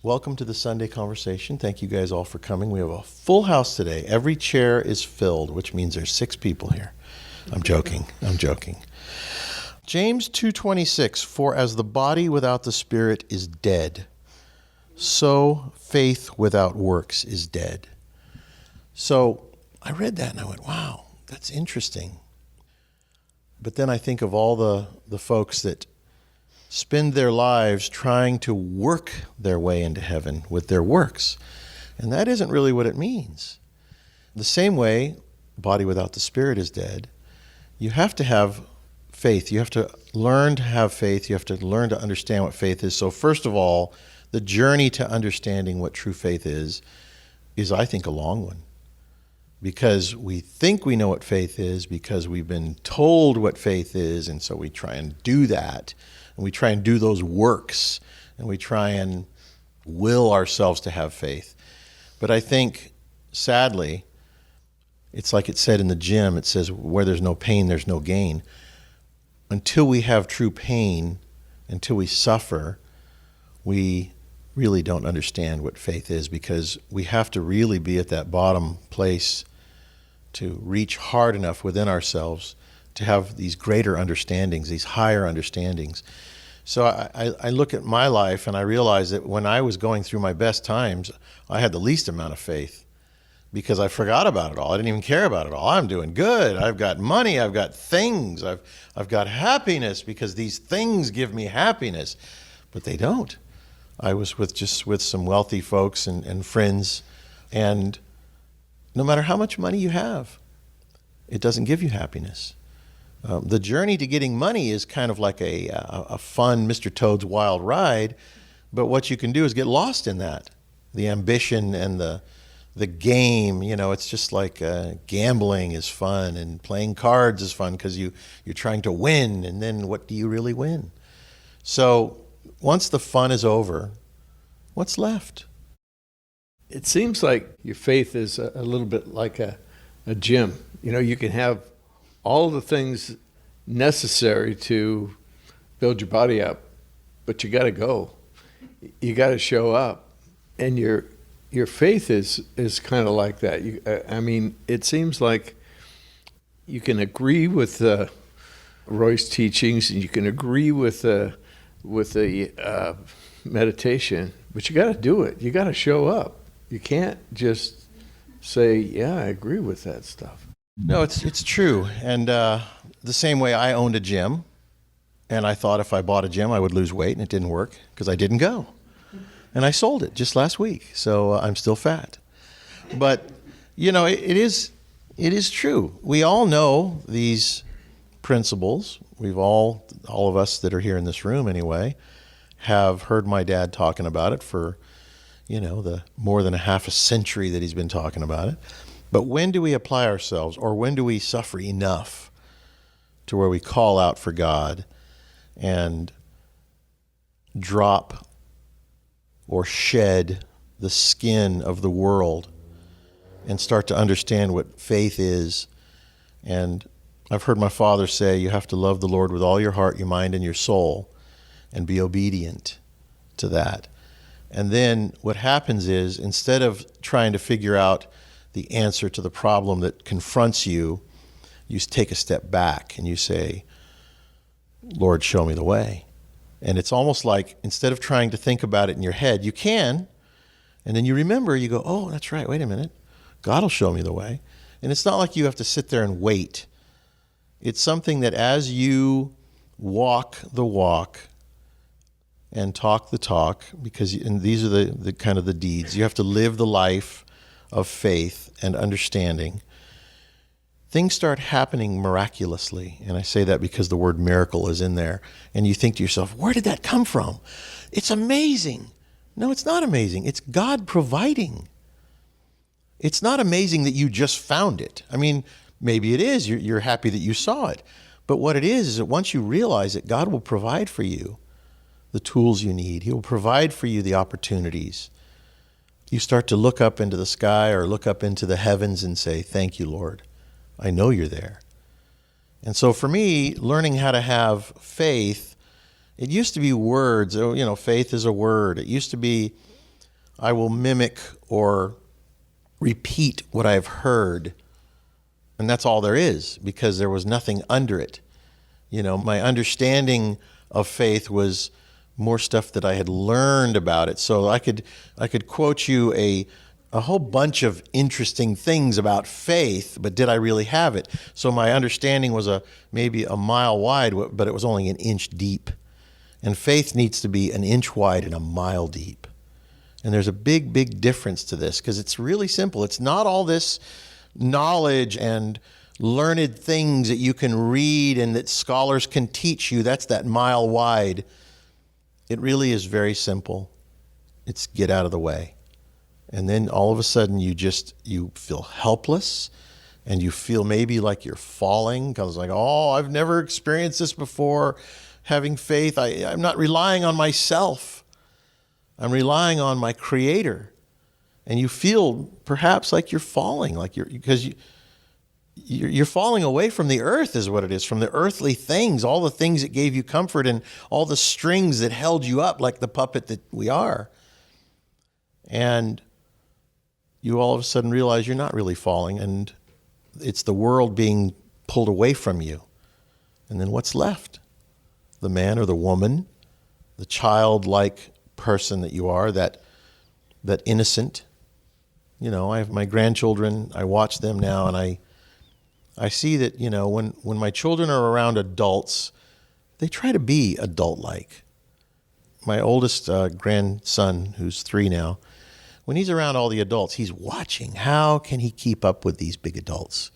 Welcome to the Sunday Conversation. Thank you guys all for coming. We have a full house today. Every chair is filled, which means there's 6 people here. I'm joking. James 2:26, for as the body without the spirit is dead, so faith without works is dead. So I read that and I went, wow, that's interesting. But then I think of all the folks that spend their lives trying to work their way into heaven with their works. And that isn't really what it means. The same way, body without the spirit is dead, you have to have faith. You have to learn to have faith. You have to learn to understand what faith is. So first of all, the journey to understanding what true faith is, I think, a long one. Because we think we know what faith is, because we've been told what faith is, and so we try and do that. And we try and do those works, and we try and will ourselves to have faith. But I think, sadly, it's like it said in the gym, it says, where there's no pain, there's no gain. Until we have true pain, until we suffer, we really don't understand what faith is, because we have to really be at that bottom place to reach hard enough within ourselves to have these greater understandings, these higher understandings. So I look at my life and I realize that when I was going through my best times, I had the least amount of faith because I forgot about it all. I didn't even care about it all. I'm doing good. I've got money. I've got things. I've got happiness because these things give me happiness, but they don't. I was with some wealthy folks and friends, and no matter how much money you have, it doesn't give you happiness. The journey to getting money is kind of like a fun Mr. Toad's Wild Ride, but what you can do is get lost in that. The ambition and the game, it's just like gambling is fun and playing cards is fun because you're trying to win, and then what do you really win? So once the fun is over, what's left? It seems like your faith is a little bit like a gym. You can have all the things necessary to build your body up, but you got to go. You got to show up, and your faith is kind of like that. It seems like you can agree with Roy's teachings, and you can agree with the meditation, but you got to do it. You got to show up. You can't just say, "Yeah, I agree with that stuff." No, it's true. And the same way I owned a gym, and I thought if I bought a gym, I would lose weight, and it didn't work because I didn't go. And I sold it just last week, so I'm still fat. But, it is true. We all know these principles. All of us that are here in this room anyway, have heard my dad talking about it for, the more than a half a century that he's been talking about it. But when do we apply ourselves, or when do we suffer enough to where we call out for God and drop or shed the skin of the world and start to understand what faith is? And I've heard my father say, you have to love the Lord with all your heart, your mind, and your soul, and be obedient to that. And then what happens is, instead of trying to figure out the answer to the problem that confronts you, you take a step back and you say, Lord, show me the way. And it's almost like, instead of trying to think about it in your head, you can, and then you remember, you go, oh, that's right, wait a minute, God will show me the way. And it's not like you have to sit there and wait. It's something that as you walk the walk and talk the talk, and these are the kind of the deeds, you have to live the life of faith and understanding, things start happening miraculously. And I say that because the word miracle is in there. And you think to yourself, where did that come from? It's amazing. No, it's not amazing. It's God providing. It's not amazing that you just found it. Maybe it is. You're happy that you saw it. But what it is that once you realize that God will provide for you the tools you need, He will provide for you the opportunities, you start to look up into the sky or look up into the heavens and say, thank you, Lord. I know you're there. And so for me, learning how to have faith, it used to be words. Faith is a word. It used to be I will mimic or repeat what I've heard. And that's all there is, because there was nothing under it. My understanding of faith was more stuff that I had learned about it. So I could quote you a whole bunch of interesting things about faith, but did I really have it? So my understanding was maybe a mile wide, but it was only an inch deep. And faith needs to be an inch wide and a mile deep. And there's a big, big difference to this, because it's really simple. It's not all this knowledge and learned things that you can read and that scholars can teach you. That's that mile wide. It really is very simple. It's get out of the way. And then all of a sudden you feel helpless, and you feel maybe like you're falling, because I've never experienced this before. Having faith, I'm not relying on myself. I'm relying on my Creator. And you feel perhaps like you're falling, because you're falling away from the earth is what it is, from the earthly things, all the things that gave you comfort and all the strings that held you up like the puppet that we are. And you all of a sudden realize you're not really falling, and it's the world being pulled away from you. And then what's left? The man or the woman, the childlike person that you are, that innocent. I have my grandchildren. I watch them now, and I see that, when my children are around adults, they try to be adult-like. My oldest grandson, who's 3 now, when he's around all the adults, he's watching. How can he keep up with these big adults?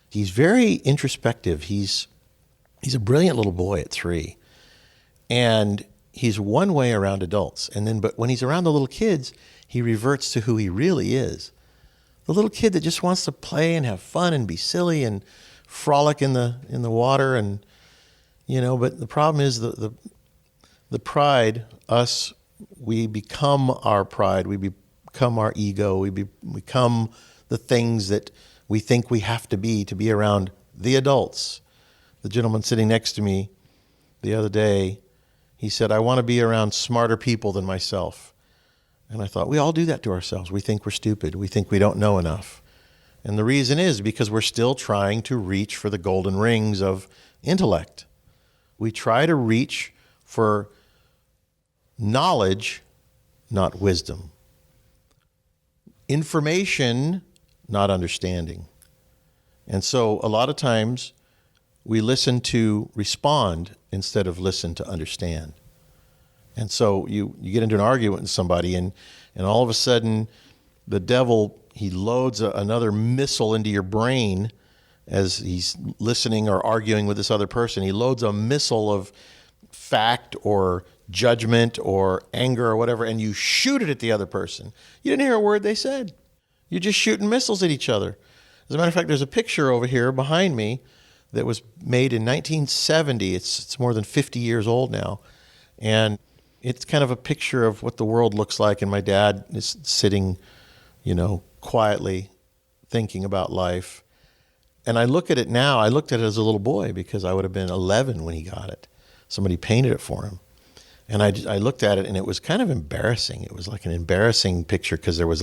He's very introspective. He's a brilliant little boy at 3. And he's one way around adults. But when he's around the little kids, he reverts to who he really is. The little kid that just wants to play and have fun and be silly and frolic in the water. And, but the problem is the pride, we become our pride. We become our ego. We become the things that we think we have to be around the adults. The gentleman sitting next to me the other day, he said, I want to be around smarter people than myself. And I thought, we all do that to ourselves. We think we're stupid. We think we don't know enough. And the reason is because we're still trying to reach for the golden rings of intellect. We try to reach for knowledge, not wisdom. Information, not understanding. And so a lot of times we listen to respond instead of listen to understand. And so you get into an argument with somebody, and all of a sudden the devil, he loads another missile into your brain as he's listening or arguing with this other person. He loads a missile of fact or judgment or anger or whatever, and you shoot it at the other person. You didn't hear a word they said. You're just shooting missiles at each other. As a matter of fact, there's a picture over here behind me that was made in 1970. It's more than 50 years old now. And it's kind of a picture of what the world looks like. And my dad is sitting, quietly thinking about life. And I look at it now. I looked at it as a little boy because I would have been 11 when he got it. Somebody painted it for him. And I looked at it, and it was kind of embarrassing. It was like an embarrassing picture because there was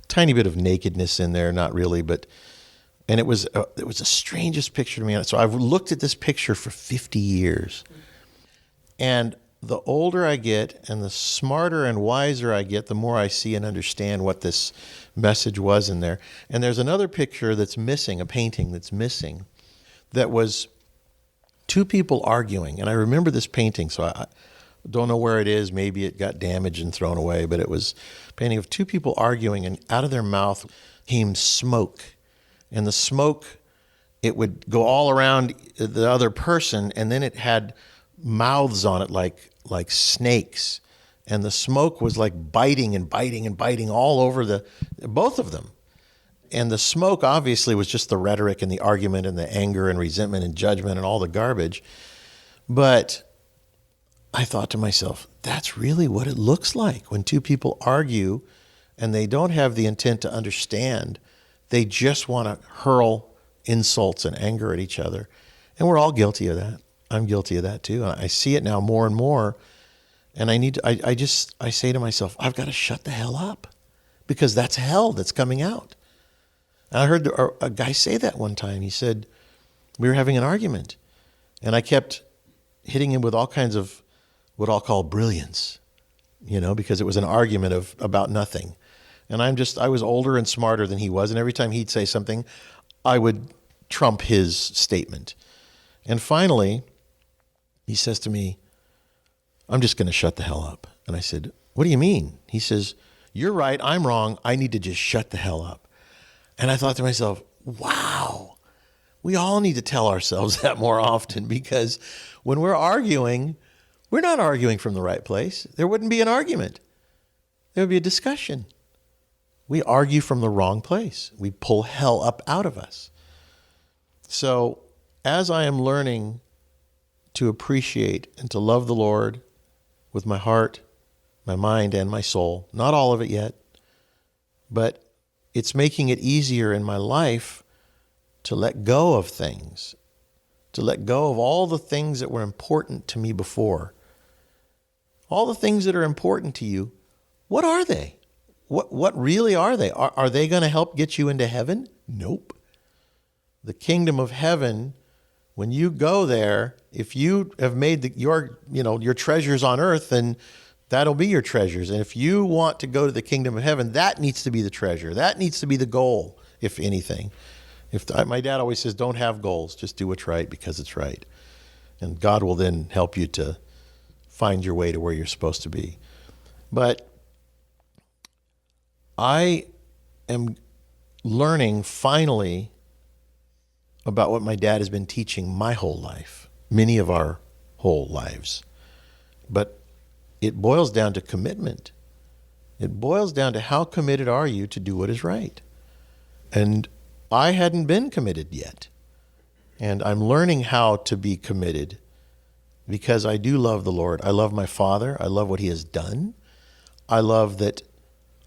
tiny bit of nakedness in there, not really, and it was the strangest picture to me. So I've looked at this picture for 50 years. And the older I get and the smarter and wiser I get, the more I see and understand what this message was in there. And there's another picture that's missing, a painting that's missing, that was 2 people arguing. And I remember this painting, so I don't know where it is. Maybe it got damaged and thrown away, but it was a painting of 2 people arguing, and out of their mouth came smoke. And the smoke, it would go all around the other person, and then it had mouths on it like snakes. And the smoke was like biting and biting and biting all over both of them. And the smoke obviously was just the rhetoric and the argument and the anger and resentment and judgment and all the garbage. But I thought to myself, that's really what it looks like when 2 people argue and they don't have the intent to understand. They just want to hurl insults and anger at each other. And we're all guilty of that. I'm guilty of that too. And I see it now more and more. And I say to myself, I've got to shut the hell up, because that's hell that's coming out. And I heard a guy say that one time. He said, we were having an argument, and I kept hitting him with all kinds of what I'll call brilliance, because it was an argument about nothing. And I was older and smarter than he was. And every time he'd say something, I would trump his statement. And finally, he says to me, I'm just going to shut the hell up. And I said, what do you mean? He says, you're right, I'm wrong, I need to just shut the hell up. And I thought to myself, wow, we all need to tell ourselves that more often, because when we're arguing, we're not arguing from the right place. There wouldn't be an argument. There would be a discussion. We argue from the wrong place. We pull hell up out of us. So as I am learning to appreciate and to love the Lord with my heart, my mind, and my soul, not all of it yet, but it's making it easier in my life to let go of things, to let go of all the things that were important to me before. All the things that are important to you, what are they? What really are they? Are they going to help get you into heaven? Nope. The kingdom of heaven, when you go there, if you have made your treasures on earth, then that'll be your treasures. And if you want to go to the kingdom of heaven, that needs to be the treasure. That needs to be the goal, if anything. My dad always says, don't have goals, just do what's right because it's right. And God will then help you to find your way to where you're supposed to be. But I am learning finally about what my dad has been teaching my whole life, many of our whole lives. But it boils down to commitment. It boils down to how committed are you to do what is right. And I hadn't been committed yet. And I'm learning how to be committed because I do love the Lord. I love my Father. I love what He has done. I love that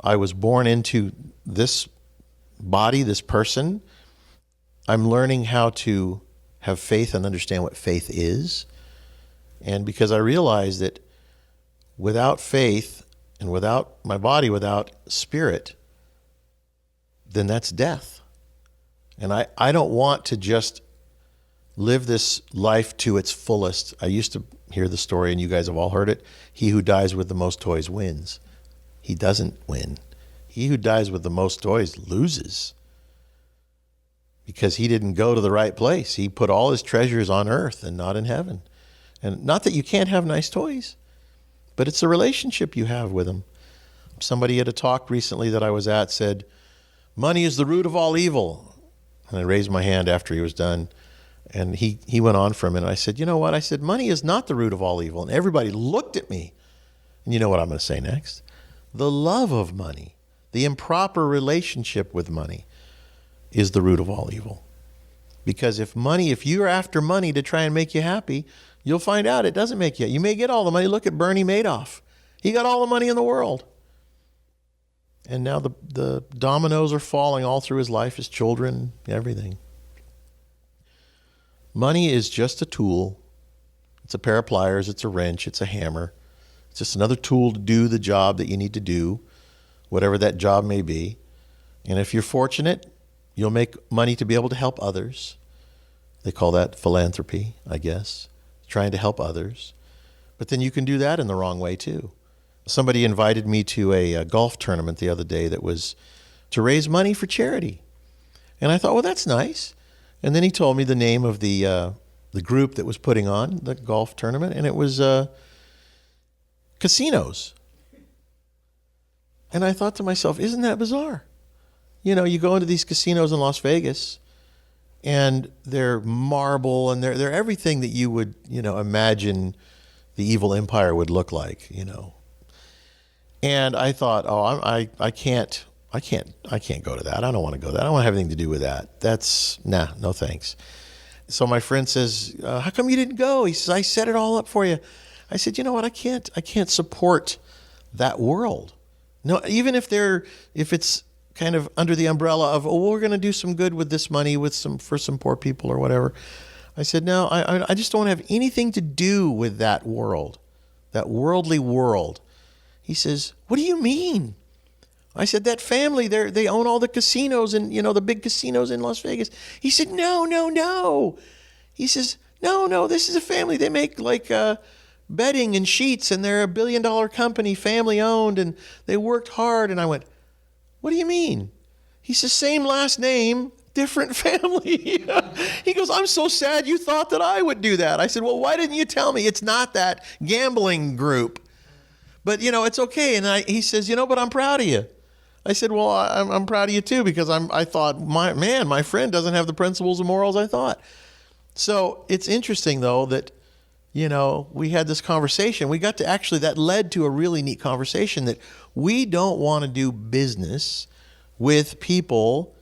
I was born into this body, this person. I'm learning how to have faith and understand what faith is. And because I realize that without faith and without my body, without spirit, then that's death. And I don't want to just live this life to its fullest. I used to hear the story, and you guys have all heard it. He who dies with the most toys wins. He doesn't win. He who dies with the most toys loses, because he didn't go to the right place. He put all his treasures on earth and not in heaven. And not that you can't have nice toys, but it's the relationship you have with them. Somebody at a talk recently that I was at said, money is the root of all evil. And I raised my hand after he was done. And he went on for a minute. I said, you know what? I said, money is not the root of all evil. And everybody looked at me. And you know what I'm going to say next? The love of money, the improper relationship with money is the root of all evil. Because if you're after money to try and make you happy, you'll find out it doesn't make you. You may get all the money. Look at Bernie Madoff. He got all the money in the world. And now the dominoes are falling all through his life, his children, everything. Money is just a tool. It's a pair of pliers. It's a wrench. It's a hammer. It's just another tool to do the job that you need to do, whatever that job may be. And if you're fortunate, you'll make money to be able to help others. They call that philanthropy, I guess, trying to help others. But then you can do that in the wrong way too. Somebody invited me to a golf tournament the other day that was to raise money for charity. And I thought, well, that's nice. And then he told me the name of the group that was putting on the golf tournament, and it was casinos. And I thought to myself, isn't that bizarre? You know, you go into these casinos in Las Vegas, and they're marble, and they're everything that you would, imagine the evil empire would look like, And I thought, I can't go to that. I don't want to go to that. I don't want to have anything to do with that. No thanks. So my friend says, how come you didn't go? He says, I set it all up for you. I said, you know what? I can't support that world. No, even if it's kind of under the umbrella of, we're going to do some good with this money for some poor people or whatever. I said, no, I just don't have anything to do with that world. that worldly world. He says, what do you mean? I said, that family, they own all the casinos and, the big casinos in Las Vegas. He said, no, no, no. He says, no, this is a family. They make bedding and sheets, and they're $1 billion company, family owned, and they worked hard. And I went, what do you mean? He says, same last name, different family. He goes, I'm so sad you thought that I would do that. I said, well, why didn't you tell me? It's not that gambling group. But, it's okay. And he says, but I'm proud of you. I said, well, I'm proud of you too, because I thought, my friend doesn't have the principles and morals I thought. So it's interesting, though, that, we had this conversation. We got to that led to a really neat conversation that we don't want to do business with people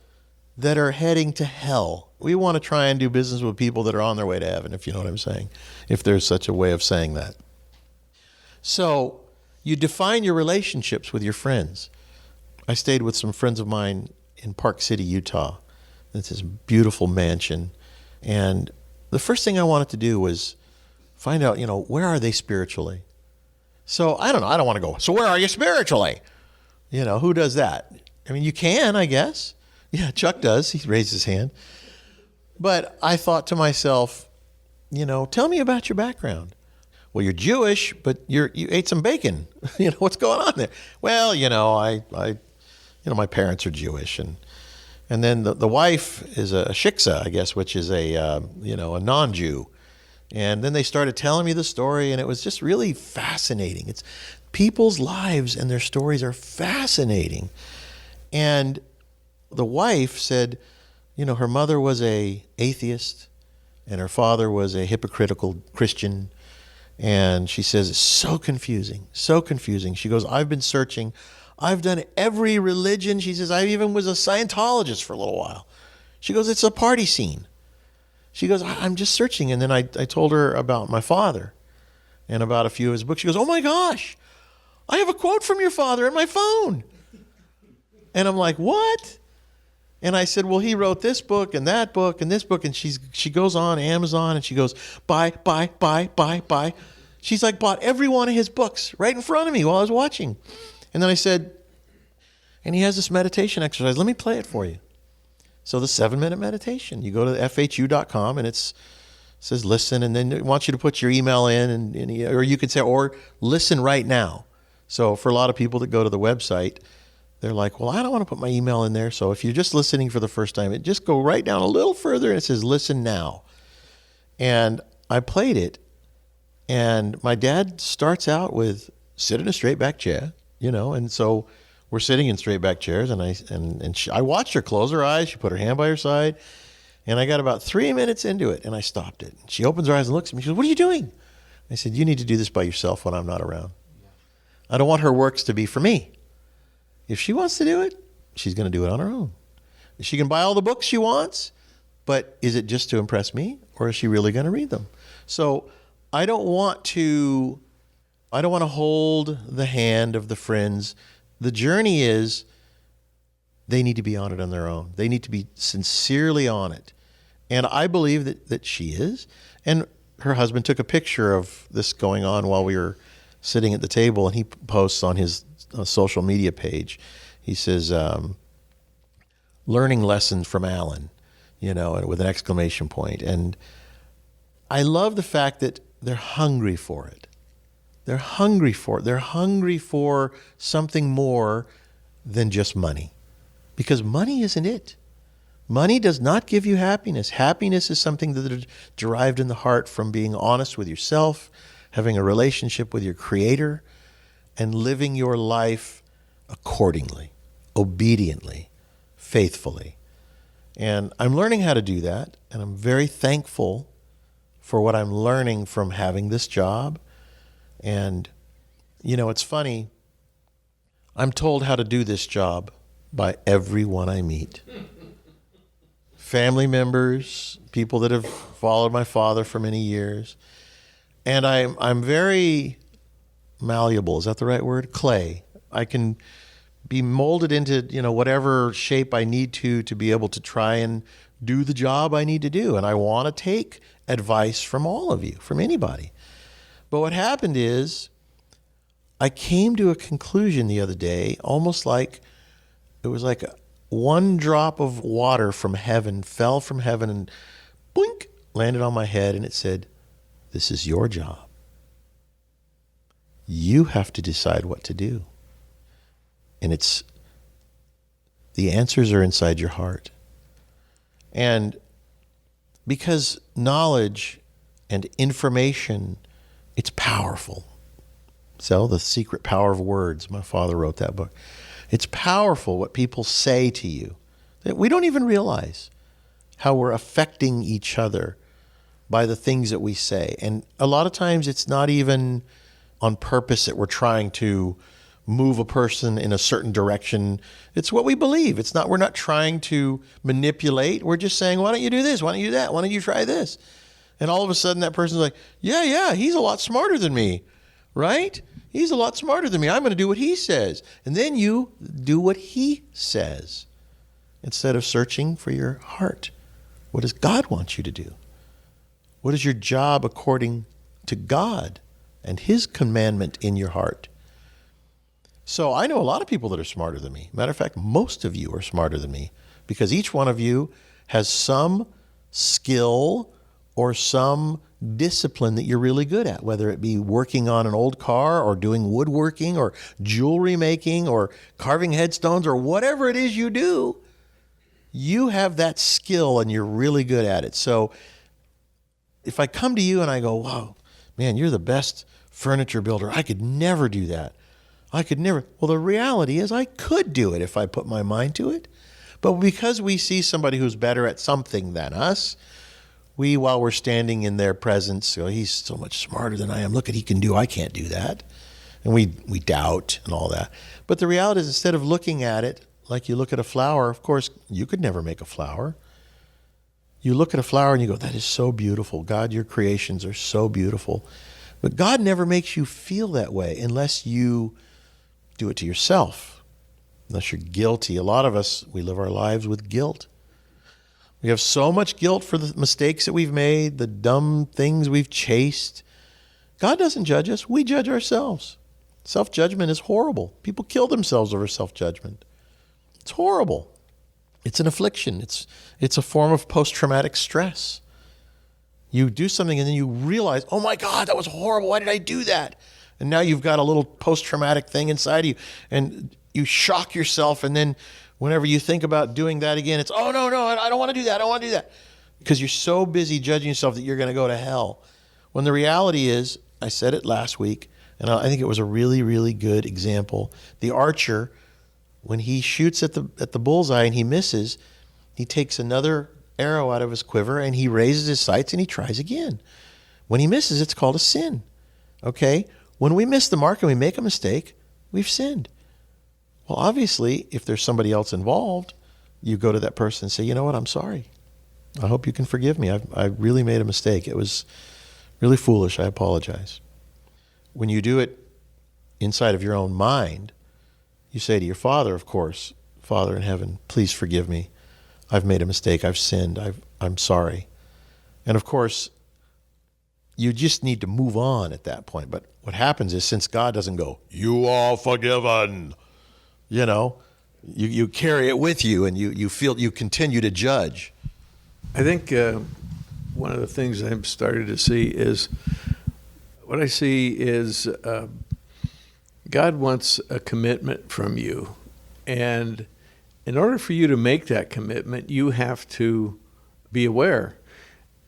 that are heading to hell. We want to try and do business with people that are on their way to heaven, if you know what I'm saying, if there's such a way of saying that. So you define your relationships with your friends. I stayed with some friends of mine in Park City, Utah. It's this beautiful mansion. And the first thing I wanted to do was find out, where are they spiritually? So I don't know. I don't want to go, so where are you spiritually? Who does that? I mean, you can, I guess. Yeah, Chuck does. He raised his hand. But I thought to myself, tell me about your background. Well, you're Jewish, but you ate some bacon. What's going on there? Well, my parents are Jewish, and then the wife is a shiksa, I guess, which is a non-Jew. And then they started telling me the story, and it was just really fascinating. It's people's lives and their stories are fascinating. And the wife said, her mother was a atheist, and her father was a hypocritical Christian. And she says, it's so confusing, so confusing. She goes, I've been searching. I've done every religion. She says, I even was a Scientologist for a little while. She goes, it's a party scene. She goes, I'm just searching. And then I told her about my father and about a few of his books. She goes, oh my gosh, I have a quote from your father in my phone. And I'm like, what? And I said, well, he wrote this book and that book and this book. And she goes on Amazon and she goes, buy. She's like, bought every one of his books right in front of me while I was watching. And then I said, and he has this meditation exercise. Let me play it for you. So the 7-minute meditation, you go to FHU.com and it says listen, and then it wants you to put your email in, or you could say, or listen right now. So for a lot of people that go to the website, they're like, well, I don't want to put my email in there. So if you're just listening for the first time, just go right down a little further and it says listen now. And I played it, and my dad starts out with sit in a straight back chair, and so we're sitting in straight back chairs, and I watched her close her eyes. She put her hand by her side, and I got about 3 minutes into it, and I stopped it. She opens her eyes and looks at me. She goes, what are you doing? I said, you need to do this by yourself when I'm not around. I don't want her works to be for me. If she wants to do it, she's going to do it on her own. She can buy all the books she wants, but is it just to impress me, or is she really going to read them? So I don't want to hold the hand of the friends. The journey is they need to be on it on their own. They need to be sincerely on it. And I believe that she is. And her husband took a picture of this going on while we were sitting at the table, and he posts on his social media page. He says, learning lessons from Alan, with an exclamation point. And I love the fact that they're hungry for it. They're hungry for it. They're hungry for something more than just money. Because money isn't it. Money does not give you happiness. Happiness is something that is derived in the heart from being honest with yourself, having a relationship with your Creator, and living your life accordingly, obediently, faithfully. And I'm learning how to do that, and I'm very thankful for what I'm learning from having this job. And, it's funny, I'm told how to do this job by everyone I meet. Family members, people that have followed my father for many years. And I'm very malleable. Is that the right word? Clay. I can be molded into, whatever shape I need to be able to try and do the job I need to do. And I want to take advice from all of you, from anybody. But what happened is I came to a conclusion the other day, almost like it was like one drop of water from heaven fell from heaven and boink, landed on my head, and it said, this is your job. You have to decide what to do. And the answers are inside your heart. And because knowledge and information, it's powerful. So, The Secret Power of Words, my father wrote that book. It's powerful what people say to you. That we don't even realize how we're affecting each other by the things that we say. And a lot of times it's not even on purpose that we're trying to move a person in a certain direction. It's what we believe. We're not trying to manipulate. We're just saying, why don't you do this? Why don't you do that? Why don't you try this? And all of a sudden that person's like, yeah, he's a lot smarter than me, right? He's a lot smarter than me. I'm going to do what he says. And then you do what he says instead of searching for your heart. What does God want you to do? What is your job according to God and his commandment in your heart? So I know a lot of people that are smarter than me. Matter of fact, most of you are smarter than me because each one of you has some skill or some discipline that you're really good at, whether it be working on an old car or doing woodworking or jewelry making or carving headstones or whatever it is you do. You have that skill and you're really good at it. So if I come to you and I go, wow, man, you're the best furniture builder. I could never do that. I could never. Well, the reality is I could do it if I put my mind to it. But because we see somebody who's better at something than us, while we're standing in their presence, go, he's so much smarter than I am. Look what he can do. I can't do that. And we doubt and all that. But the reality is, instead of looking at it like you look at a flower, of course, you could never make a flower. You look at a flower and you go, that is so beautiful. God, your creations are so beautiful. But God never makes you feel that way unless you do it to yourself, unless you're guilty. A lot of us, we live our lives with guilt. We have so much guilt for the mistakes that we've made, the dumb things we've chased. God doesn't judge us. We judge ourselves. Self-judgment is horrible. People kill themselves over self-judgment. It's horrible. It's an affliction. It's a form of post-traumatic stress. You do something and then you realize, oh my God, that was horrible. Why did I do that? And now you've got a little post-traumatic thing inside of you and you shock yourself, and then whenever you think about doing that again, it's, oh, no, I don't want to do that. I don't want to do that. Because you're so busy judging yourself that you're going to go to hell. When the reality is, I said it last week, and I think it was a really, really good example. The archer, when he shoots at the bullseye and he misses, he takes another arrow out of his quiver and he raises his sights and he tries again. When he misses, it's called a sin. Okay? When we miss the mark and we make a mistake, we've sinned. Well, obviously, if there's somebody else involved, you go to that person and say, you know what, I'm sorry. I hope you can forgive me. I really made a mistake. It was really foolish. I apologize. When you do it inside of your own mind, you say to your Father, of course, Father in heaven, please forgive me. I've made a mistake. I've sinned. I'm sorry. And of course, you just need to move on at that point. But what happens is, since God doesn't go, you are forgiven, you carry it with you and you feel you continue to judge. I think one of the things I'm starting to see is, what I see is God wants a commitment from you. And in order for you to make that commitment, you have to be aware.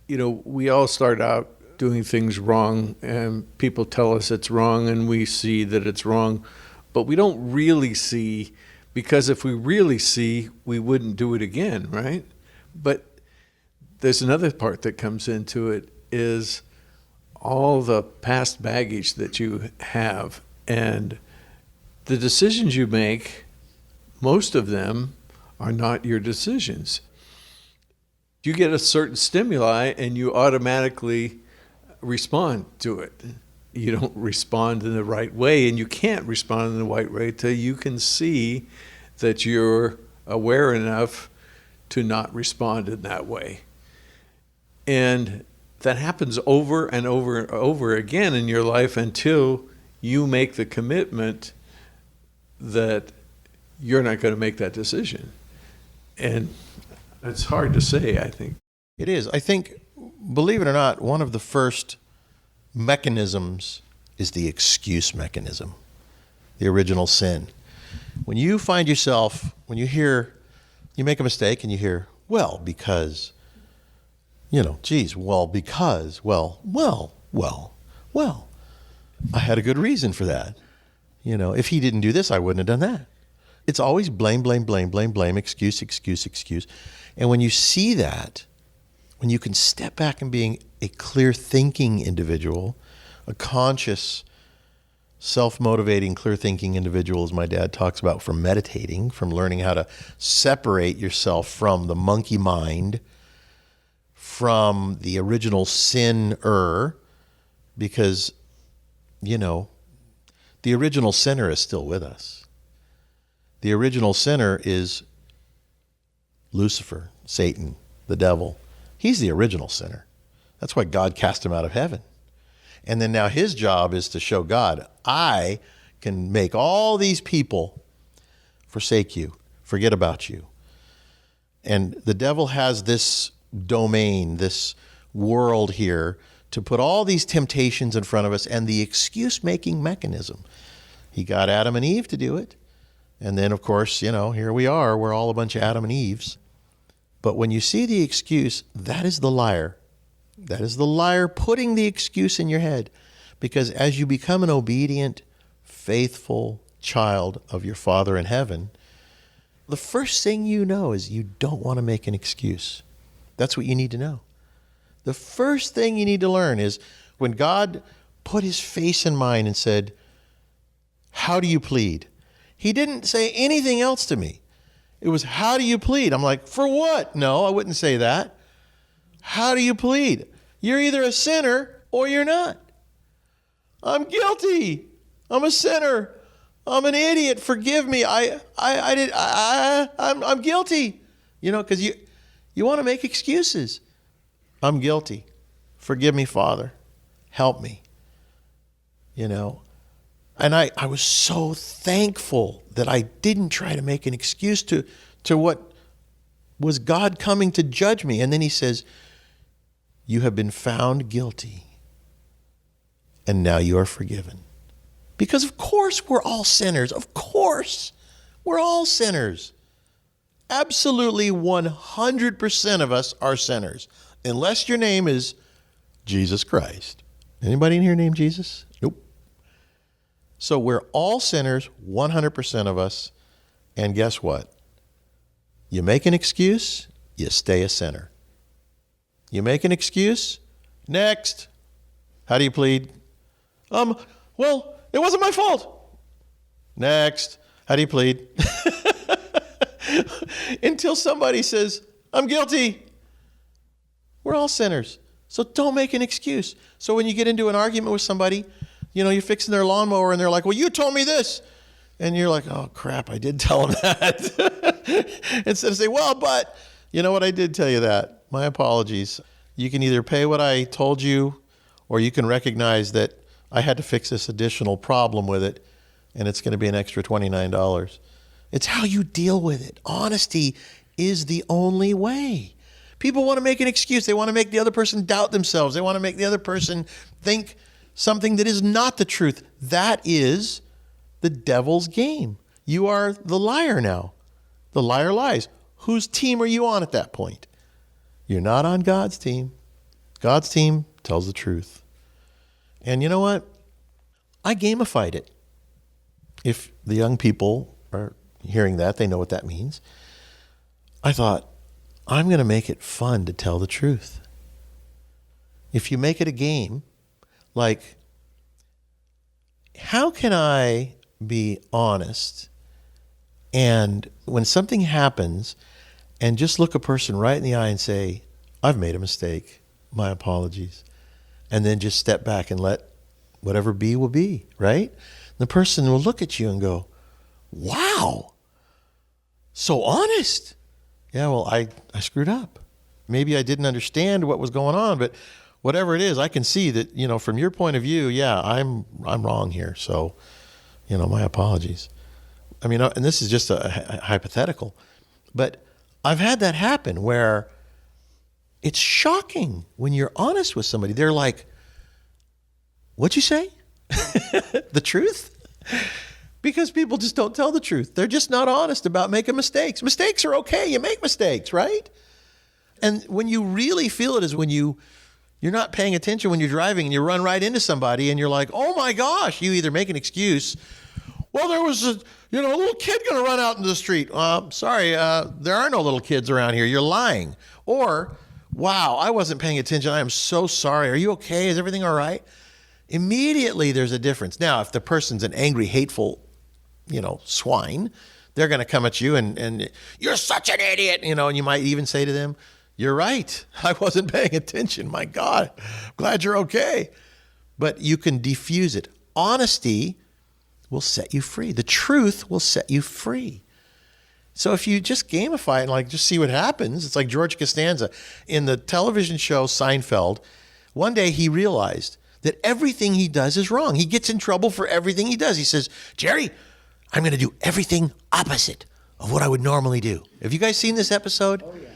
We all start out doing things wrong, and people tell us it's wrong, and we see that it's wrong. But we don't really see, because if we really see, we wouldn't do it again, right? But there's another part that comes into it, is all the past baggage that you have. And the decisions you make, most of them are not your decisions. You get a certain stimuli and you automatically respond to it. You don't respond in the right way, and you can't respond in the right way till you can see that you're aware enough to not respond in that way. And that happens over and over and over again in your life until you make the commitment that you're not going to make that decision. And it's hard to say, I think. It is. I think, believe it or not, one of the first mechanisms is the excuse mechanism, the original sin. When you find yourself, when you hear, you make a mistake and you hear, well, because, geez, well, because, well, I had a good reason for that. If he didn't do this, I wouldn't have done that. It's always blame, excuse. And when you see that, when you can step back and being a clear thinking individual, a conscious, self-motivating, clear thinking individual, as my dad talks about, from meditating, from learning how to separate yourself from the monkey mind, from the original sin-er, because, the original sinner is still with us. The original sinner is Lucifer, Satan, the devil. He's the original sinner. That's why God cast him out of heaven. And then now his job is to show God, I can make all these people forsake you, forget about you. And the devil has this domain, this world here, to put all these temptations in front of us and the excuse-making mechanism. He got Adam and Eve to do it. And then, of course, here we are. We're all a bunch of Adam and Eves. But when you see the excuse, that is the liar. That is the liar putting the excuse in your head. Because as you become an obedient, faithful child of your Father in heaven, the first thing you know is you don't want to make an excuse. That's what you need to know. The first thing you need to learn is when God put his face in mine and said, how do you plead? He didn't say anything else to me. It was, how do you plead? I'm like, for what? No, I wouldn't say that. How do you plead? You're either a sinner or you're not. I'm guilty. I'm a sinner. I'm an idiot. Forgive me. I'm guilty. Because you want to make excuses. I'm guilty. Forgive me, Father. Help me. And I was so thankful that I didn't try to make an excuse to what was God coming to judge me. And then he says, you have been found guilty, and now you are forgiven. Because of course we're all sinners. Of course we're all sinners. Absolutely 100% of us are sinners. Unless your name is Jesus Christ. Anybody in here named Jesus? Nope. So we're all sinners, 100% of us. And guess what? You make an excuse, you stay a sinner. You make an excuse, next. How do you plead? Well, it wasn't my fault. Next. How do you plead? Until somebody says, I'm guilty. We're all sinners. So don't make an excuse. So when you get into an argument with somebody, you're fixing their lawnmower and they're like, well, you told me this. And you're like, oh, crap, I did tell them that. Instead of say, well, but you know what? I did tell you that. My apologies. You can either pay what I told you, or you can recognize that I had to fix this additional problem with it, and it's going to be an extra $29. It's how you deal with it. Honesty is the only way. People want to make an excuse. They want to make the other person doubt themselves. They want to make the other person think something that is not the truth. That is the devil's game. You are the liar now. The liar lies. Whose team are you on at that point? You're not on God's team. God's team tells the truth. And you know what? I gamified it. If the young people are hearing that, they know what that means. I thought, I'm going to make it fun to tell the truth. If you make it a game, like, how can I be honest and when something happens and just look a person right in the eye and say, I've made a mistake, my apologies, and then just step back and let whatever be will be, right? The person will look at you and go, wow, so honest. Yeah, well, I screwed up. Maybe I didn't understand what was going on, but whatever it is, I can see that, from your point of view, yeah, I'm wrong here. So, my apologies. I mean, and this is just a hypothetical, but I've had that happen where it's shocking when you're honest with somebody. They're like, what'd you say? The truth? Because people just don't tell the truth. They're just not honest about making mistakes. Mistakes are okay. You make mistakes, right? And when you really feel it is when you're not paying attention when you're driving and you run right into somebody and you're like, oh my gosh, you either make an excuse. Well, there was a little kid going to run out into the street. Sorry, there are no little kids around here. You're lying. Or, wow, I wasn't paying attention. I am so sorry. Are you okay? Is everything all right? Immediately there's a difference. Now, if the person's an angry, hateful, swine, they're going to come at you and you're such an idiot, and you might even say to them, you're right. I wasn't paying attention. My God, I'm glad you're okay. But you can diffuse it. Honesty will set you free. The truth will set you free. So if you just gamify it and just see what happens, it's like George Costanza in the television show Seinfeld. One day he realized that everything he does is wrong. He gets in trouble for everything he does. He says, Jerry, I'm going to do everything opposite of what I would normally do. Have you guys seen this episode? Oh, yeah.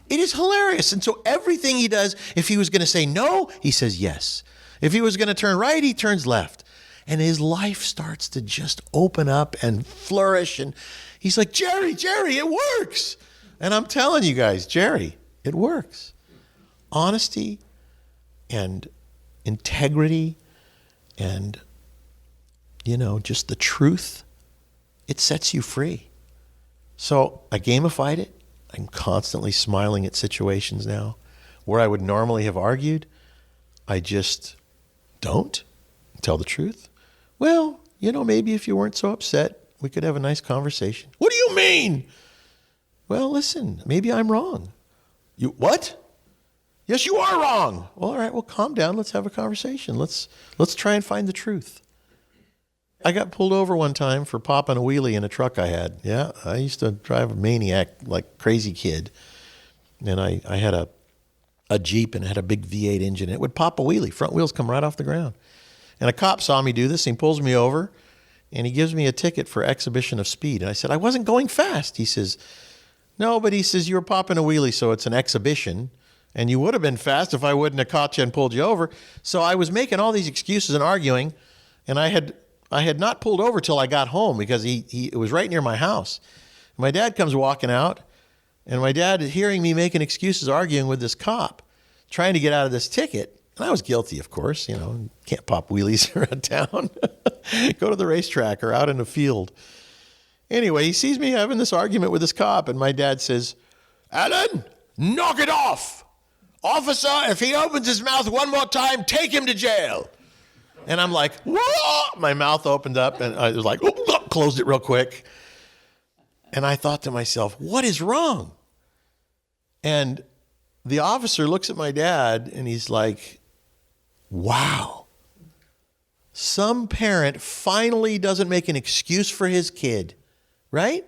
It is hilarious. And so everything he does, if he was going to say no, he says yes. If he was going to turn right, he turns left. And his life starts to just open up and flourish. And he's like, Jerry, it works. And I'm telling you guys, Jerry, it works. Honesty and integrity and, just the truth, it sets you free. So I gamified it. I'm constantly smiling at situations now where I would normally have argued. I just don't tell the truth. Well, maybe if you weren't so upset, we could have a nice conversation. What do you mean? Well, listen, maybe I'm wrong. You what? Yes, you are wrong. Well, all right, well, calm down. Let's have a conversation. Let's try and find the truth. I got pulled over one time for popping a wheelie in a truck I had. Yeah, I used to drive a maniac like crazy kid. And I had a Jeep and it had a big V8 engine. It would pop a wheelie. Front wheels come right off the ground. And a cop saw me do this. And he pulls me over and he gives me a ticket for exhibition of speed. And I said, I wasn't going fast. He says, no, but he says, you were popping a wheelie, so it's an exhibition. And you would have been fast if I wouldn't have caught you and pulled you over. So I was making all these excuses and arguing. And I had not pulled over till I got home because it was right near my house. My dad comes walking out, and my dad is hearing me making excuses, arguing with this cop, trying to get out of this ticket. And I was guilty, of course. Can't pop wheelies around town. Go to the racetrack or out in the field. Anyway, he sees me having this argument with this cop, and my dad says, Alan, knock it off. Officer, if he opens his mouth one more time, take him to jail. And I'm like, whoa! My mouth opened up and I was like, closed it real quick. And I thought to myself, what is wrong? And the officer looks at my dad and he's like, wow. Some parent finally doesn't make an excuse for his kid, right?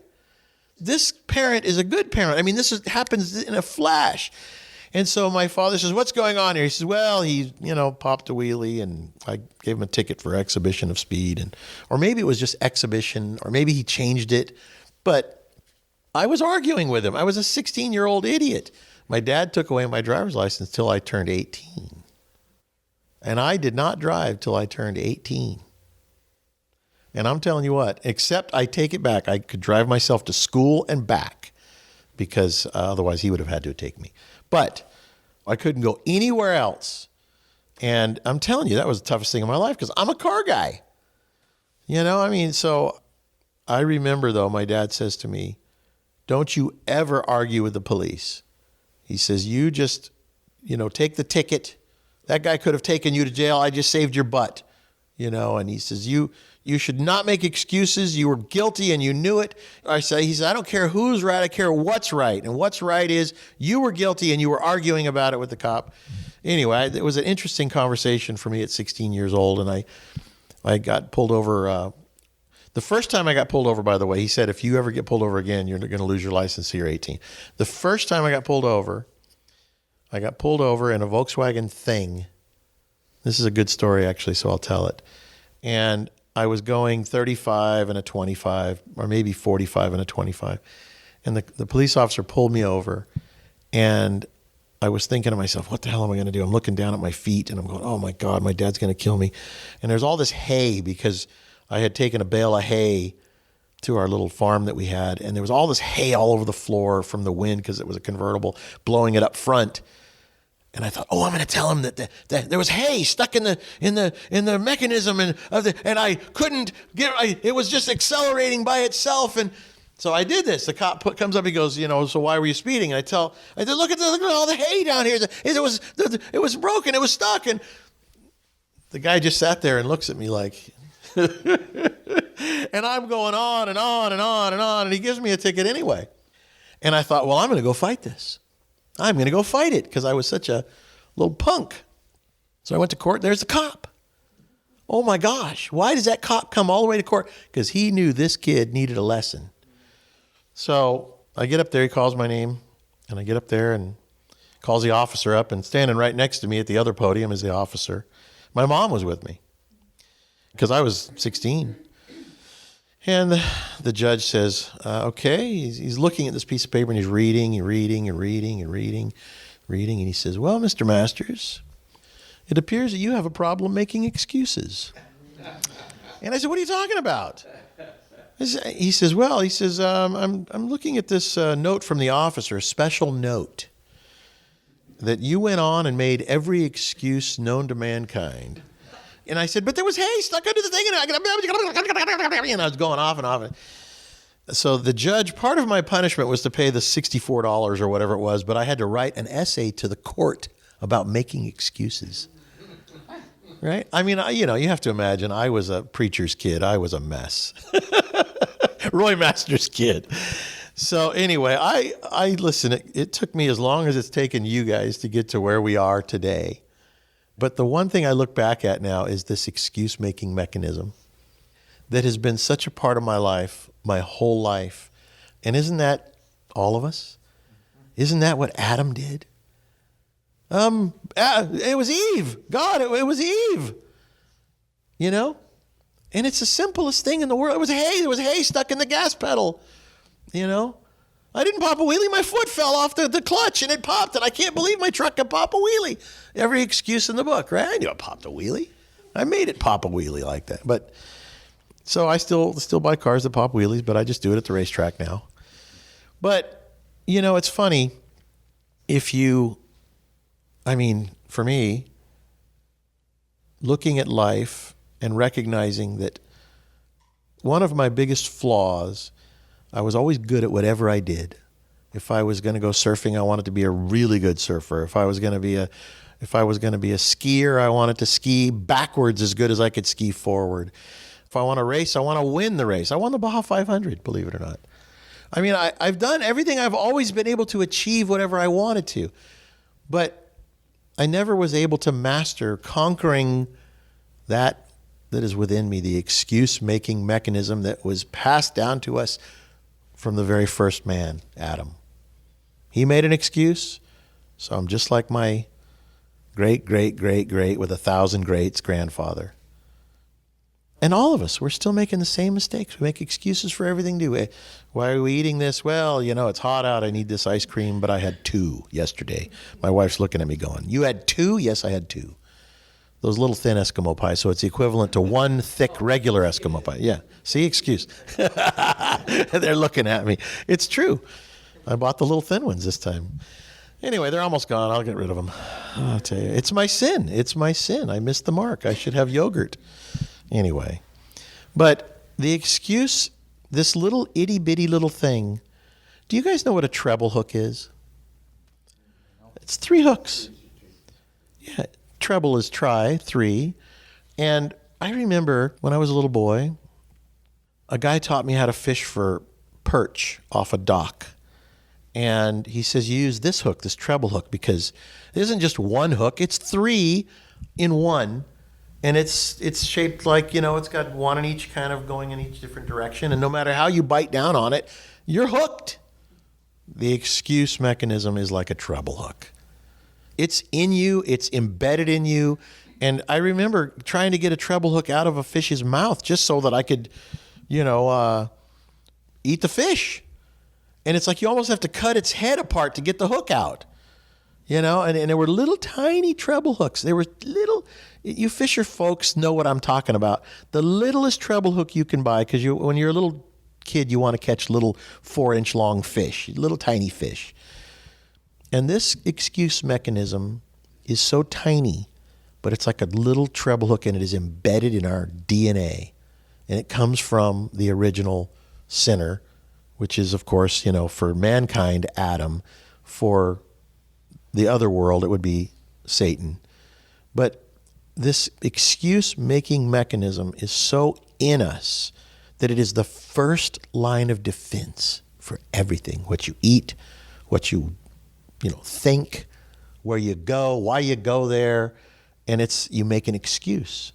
This parent is a good parent. I mean, happens in a flash. And so my father says, what's going on here? He says, well, he, popped a wheelie and I gave him a ticket for exhibition of speed. Or maybe it was just exhibition, or maybe he changed it. But I was arguing with him. I was a 16-year-old idiot. My dad took away my driver's license till I turned 18. And I did not drive till I turned 18. And I'm telling you what, except I take it back. I could drive myself to school and back because otherwise he would have had to take me. But I couldn't go anywhere else. And I'm telling you, that was the toughest thing in my life because I'm a car guy. So I remember, though, my dad says to me, don't you ever argue with the police. He says, you just, take the ticket. That guy could have taken you to jail. I just saved your butt. And he says, you should not make excuses. You were guilty and you knew it. He said, I don't care who's right. I care what's right. And what's right is you were guilty and you were arguing about it with the cop. Anyway, it was an interesting conversation for me at 16 years old. And I got pulled over. The first time I got pulled over, by the way, he said, if you ever get pulled over again, you're going to lose your license till you're 18. The first time I got pulled over in a Volkswagen Thing This is a good story, actually, so I'll tell it. And I was going 35 and a 25, or maybe 45 and a 25. And the police officer pulled me over, and I was thinking to myself, what the hell am I going to do? I'm looking down at my feet, and I'm going, oh, my God, my dad's going to kill me. And there's all this hay, because I had taken a bale of hay to our little farm that we had, and there was all this hay all over the floor from the wind because it was a convertible, blowing it up front. And I thought, oh, I'm going to tell him that there was hay stuck in the mechanism, and I couldn't it was just accelerating by itself. And so I did this. The cop comes up, he goes, so why were you speeding? And I said, look at all the hay down here. It was broken. It was stuck. And the guy just sat there and looks at me like, and I'm going on and on and on and on, and he gives me a ticket anyway. And I thought, well, I'm going to go fight this. I'm going to go fight it, because I was such a little punk. So I went to court. There's the cop. Oh my gosh. Why does that cop come all the way to court? Because he knew this kid needed a lesson. So I get up there. He calls my name, and I get up there and calls the officer up, and standing right next to me at the other podium is the officer. My mom was with me because I was 16. And the judge says, okay, he's looking at this piece of paper, and he's reading. And he says, well, Mr. Masters, it appears that you have a problem making excuses. And I said, what are you talking about? He says, I'm looking at this note from the officer, a special note, that you went on and made every excuse known to mankind. And I said, but there was hay stuck under the thing, and I was going off and off. So the judge, part of my punishment was to pay the $64 or whatever it was, but I had to write an essay to the court about making excuses. Right? I mean, you have to imagine, I was a preacher's kid. I was a mess. Roy Master's kid. So anyway, I listen, it took me as long as it's taken you guys to get to where we are today. But the one thing I look back at now is this excuse-making mechanism that has been such a part of my life, my whole life. And isn't that all of us? Isn't that what Adam did? It was Eve. God, it was Eve. And it's the simplest thing in the world. It was hay. There was hay stuck in the gas pedal. I didn't pop a wheelie. My foot fell off the clutch, and it popped, and I can't believe my truck could pop a wheelie. Every excuse in the book, right? I knew I popped a wheelie. I made it pop a wheelie like that. But so I still buy cars that pop wheelies, but I just do it at the racetrack now. But, it's funny. For me, looking at life and recognizing that one of my biggest flaws, I was always good at whatever I did. If I was going to go surfing, I wanted to be a really good surfer. If I was going to be a skier, I wanted to ski backwards as good as I could ski forward. If I want to race, I want to win the race. I won the Baja 500, believe it or not. I mean, I've done everything. I've always been able to achieve whatever I wanted to. But I never was able to master conquering that is within me, the excuse-making mechanism that was passed down to us from the very first man, Adam. He made an excuse, so I'm just like my great with 1,000 greats grandfather. And all of us, we're still making the same mistakes. We make excuses for everything. Why are we eating this? Well, it's hot out. I need this ice cream, but I had 2 yesterday. My wife's looking at me going, you had 2? Yes, I had 2. Those little thin Eskimo pies, so it's equivalent to 1 thick regular Eskimo pie. Yeah, see, excuse. They're looking at me. It's true. I bought the little thin ones this time. Anyway, they're almost gone. I'll get rid of them. I'll tell you, it's my sin. It's my sin. I missed the mark. I should have yogurt. Anyway, but the excuse, this little itty-bitty little thing, do you guys know what a treble hook is? It's 3 hooks. Yeah, treble is try, 3. And I remember when I was a little boy, a guy taught me how to fish for perch off a dock. And he says, you use this hook, this treble hook, because it isn't just 1 hook, it's 3 in 1. And it's shaped like, it's got 1 in each kind of going in each different direction. And no matter how you bite down on it, you're hooked. The excuse mechanism is like a treble hook. It's in you. It's embedded in you. And I remember trying to get a treble hook out of a fish's mouth just so that I could, eat the fish. And it's like you almost have to cut its head apart to get the hook out. And there were little tiny treble hooks. They were little, you fisher folks know what I'm talking about. The littlest treble hook you can buy, because when you're a little kid, you want to catch little 4-inch long fish, little tiny fish. And this excuse mechanism is so tiny, but it's like a little treble hook, and it is embedded in our DNA. And it comes from the original sinner, which is, of course, for mankind, Adam. For the other world, it would be Satan. But this excuse-making mechanism is so in us that it is the first line of defense for everything. What you eat, what you think, where you go, why you go there, and you make an excuse.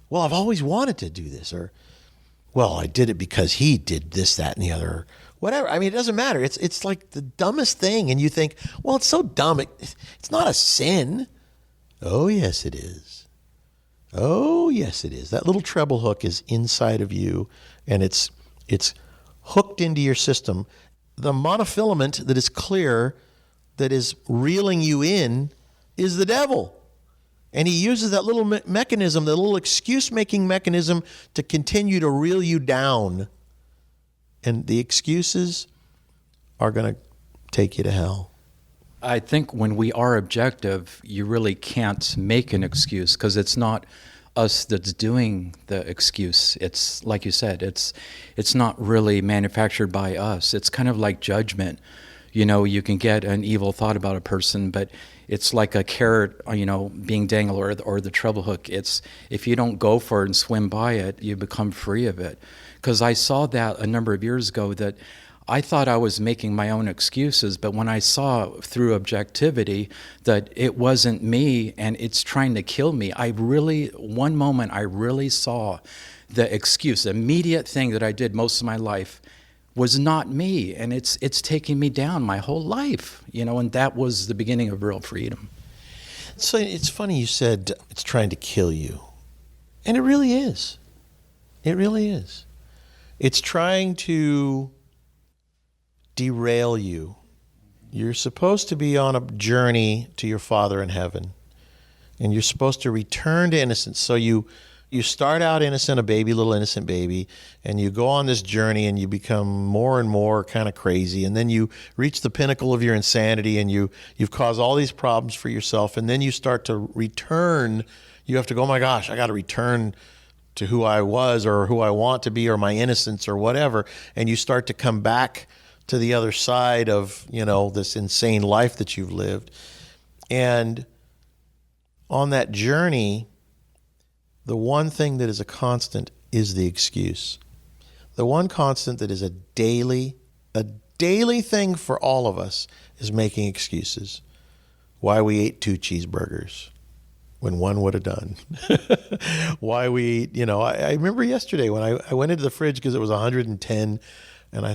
Well, I've always wanted to do this, or, well, I did it because he did this, that, and the other, or whatever. I mean, it doesn't matter. It's like the dumbest thing, and you think, well, it's so dumb. It's not a sin. Oh, yes, it is. Oh, yes, it is. That little treble hook is inside of you, and it's hooked into your system. The monofilament that is clear, that is reeling you in, is the devil. And he uses that little mechanism, the little excuse-making mechanism, to continue to reel you down. And the excuses are going to take you to hell. I think when we are objective, you really can't make an excuse, because it's not us that's doing the excuse. It's like you said, it's not really manufactured by us. It's kind of like judgment. You can get an evil thought about a person, but it's like a carrot, being dangled, or the treble hook. It's, if you don't go for it and swim by it, you become free of it. Because I saw that a number of years ago, that I thought I was making my own excuses, but when I saw through objectivity that it wasn't me and it's trying to kill me, one moment I really saw the excuse, the immediate thing that I did most of my life was not me, and it's taking me down my whole life, and that was the beginning of real freedom. So it's funny you said it's trying to kill you. And it really is. It really is. It's trying to derail you. You're supposed to be on a journey to your Father in heaven, and you're supposed to return to innocence. So you start out innocent, a baby, little innocent baby, and you go on this journey and you become more and more kind of crazy, and then you reach the pinnacle of your insanity, and you've caused all these problems for yourself, and then you start to return. You have to go, oh my gosh, I got to return to who I was, or who I want to be, or my innocence, or whatever, and you start to come back to the other side of, this insane life that you've lived. And on that journey, the one thing that is a constant is the excuse. The one constant that is a daily thing for all of us is making excuses. Why we ate 2 cheeseburgers when one would have done. Why we eat, I remember yesterday when I went into the fridge because it was 110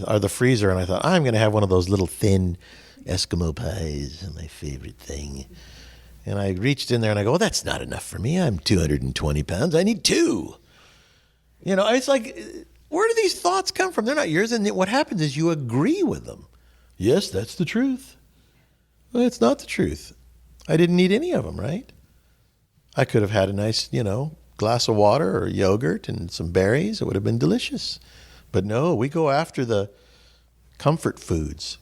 or the freezer, and I thought, I'm going to have one of those little thin Eskimo pies, my favorite thing. And I reached in there and I go, that's not enough for me. I'm 220 pounds. I need 2. It's like, where do these thoughts come from? They're not yours. And what happens is you agree with them. Yes, that's the truth. Well, it's not the truth. I didn't need any of them, right? I could have had a nice, glass of water or yogurt and some berries. It would have been delicious. But no, we go after the comfort foods.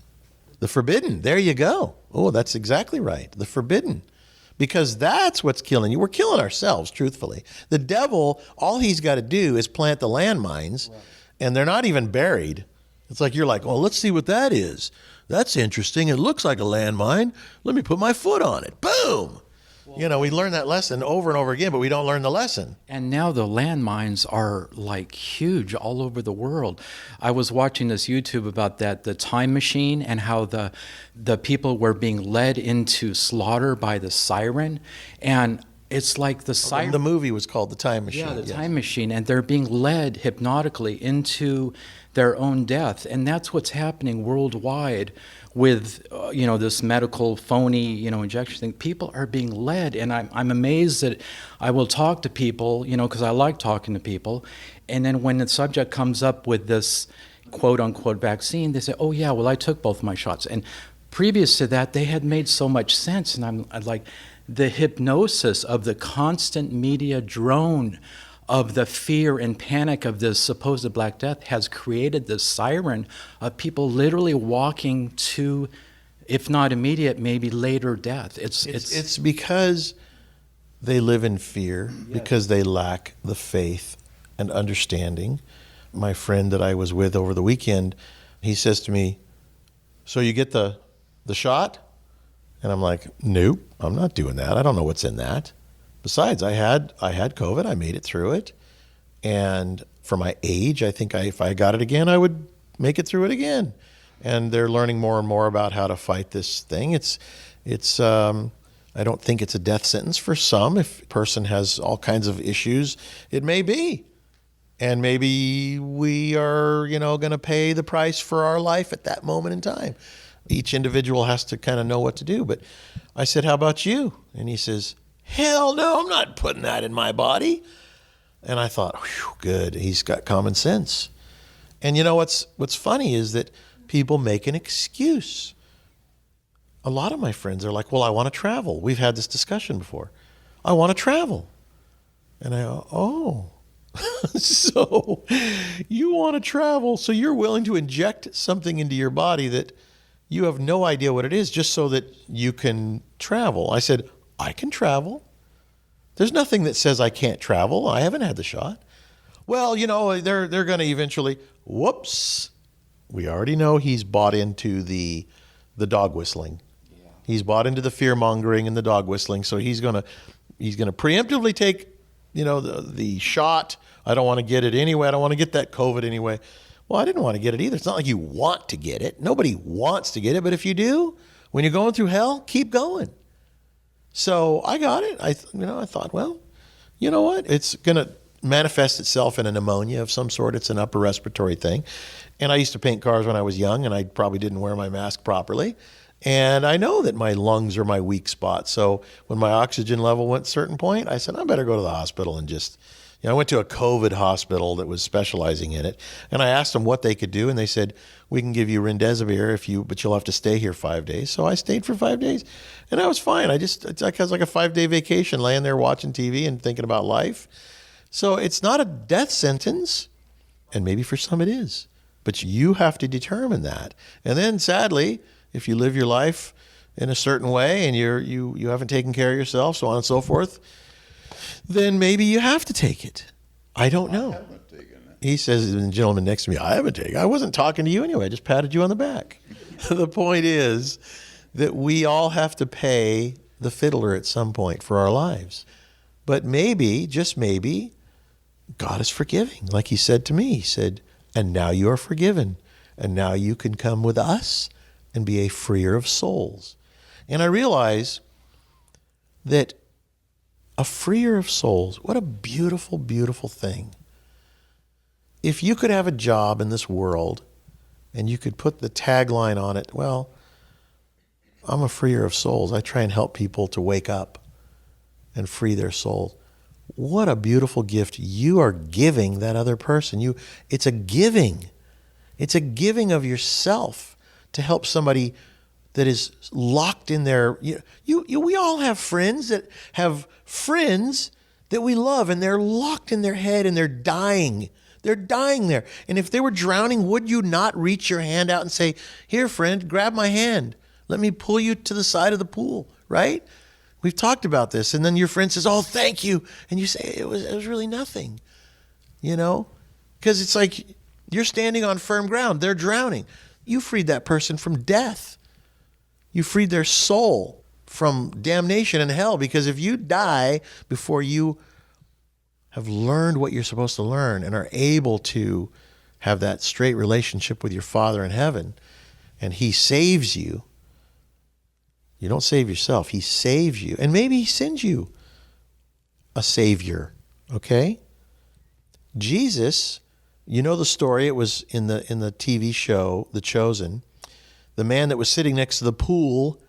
The forbidden. There you go. Oh, that's exactly right. The forbidden. Because that's what's killing you. We're killing ourselves, truthfully. The devil, all he's got to do is plant the landmines, right, and they're not even buried. It's like you're like, well, let's see what that is. That's interesting. It looks like a landmine. Let me put my foot on it. Boom. We learn that lesson over and over again, but we don't learn the lesson. And now the landmines are like huge all over the world. I was watching this YouTube about that, the time machine, and how the people were being led into slaughter by the siren. And it's like the siren. The movie was called The Time Machine. Yeah, the Time Machine. And they're being led hypnotically into their own death. And that's what's happening worldwide with, this medical phony, injection thing. People are being led. And I'm amazed that I will talk to people, because I like talking to people. And then when the subject comes up with this quote unquote vaccine, they say, oh yeah, well, I took both my shots. And previous to that, they had made so much sense. And I'm like, the hypnosis of the constant media drone of the fear and panic of this supposed Black Death has created this siren of people literally walking to, if not immediate, maybe later death. It's because they live in fear, because they lack the faith and understanding. My friend that I was with over the weekend, he says to me, so you get the shot? And I'm like, nope, I'm not doing that. I don't know what's in that. Besides, I had COVID. I made it through it. And for my age, I think if I got it again, I would make it through it again. And they're learning more and more about how to fight this thing. I don't think it's a death sentence for some. If a person has all kinds of issues, it may be. And maybe we are, going to pay the price for our life at that moment in time. Each individual has to kind of know what to do. But I said, how about you? And he says, hell no, I'm not putting that in my body. And I thought, whew, good, he's got common sense. And what's funny is that people make an excuse. A lot of my friends are like, well, I want to travel. We've had this discussion before. I want to travel. And I go, oh, so you want to travel, so you're willing to inject something into your body that you have no idea what it is just so that you can travel. I said, I can travel. There's nothing that says I can't travel. I haven't had the shot. Well, they're going to eventually, whoops. We already know he's bought into the dog whistling. Yeah. He's bought into the fear mongering and the dog whistling. So he's going to preemptively take, the shot. I don't want to get it anyway. I don't want to get that COVID anyway. Well, I didn't want to get it either. It's not like you want to get it. Nobody wants to get it. But if you do, when you're going through hell, keep going. So I got it. I thought, well, you know what? It's going to manifest itself in a pneumonia of some sort. It's an upper respiratory thing. And I used to paint cars when I was young, and I probably didn't wear my mask properly. And I know that my lungs are my weak spot. So when my oxygen level went to a certain point, I said, I better go to the hospital and just, I went to a COVID hospital that was specializing in it. And I asked them what they could do. And they said, we can give you remdesivir but you'll have to stay here 5 days. So I stayed for 5 days and I was fine. It's like a 5-day vacation, laying there watching TV and thinking about life. So it's not a death sentence. And maybe for some it is, but you have to determine that. And then sadly, if you live your life in a certain way and you haven't taken care of yourself, so on and so forth, then maybe you have to take it. I don't know. I haven't taken it. He says, the gentleman next to me, I haven't taken it. I wasn't talking to you anyway. I just patted you on the back. The point is that we all have to pay the fiddler at some point for our lives. But maybe, just maybe, God is forgiving. Like he said to me, he said, and now you are forgiven. And now you can come with us and be a freer of souls. And I realize that a freer of souls, what a beautiful, beautiful thing. If you could have a job in this world and you could put the tagline on it, well, I'm a freer of souls. I try and help people to wake up and free their souls. What a beautiful gift you are giving that other person. It's a giving. It's a giving of yourself to help somebody that is locked in their, we all have friends that we love and they're locked in their head and they're dying. They're dying there. And if they were drowning, would you not reach your hand out and say, here, friend, grab my hand. Let me pull you to the side of the pool, right? We've talked about this. And then your friend says, oh, thank you. And you say, it was really nothing, because it's like you're standing on firm ground. They're drowning. You freed that person from death. You freed their soul from damnation and hell, because if you die before you have learned what you're supposed to learn and are able to have that straight relationship with your Father in heaven, and he saves you, you don't save yourself. He saves you. And maybe he sends you a savior, okay? Jesus You know the story. It was in the TV show, The Chosen. The man that was sitting next to the pool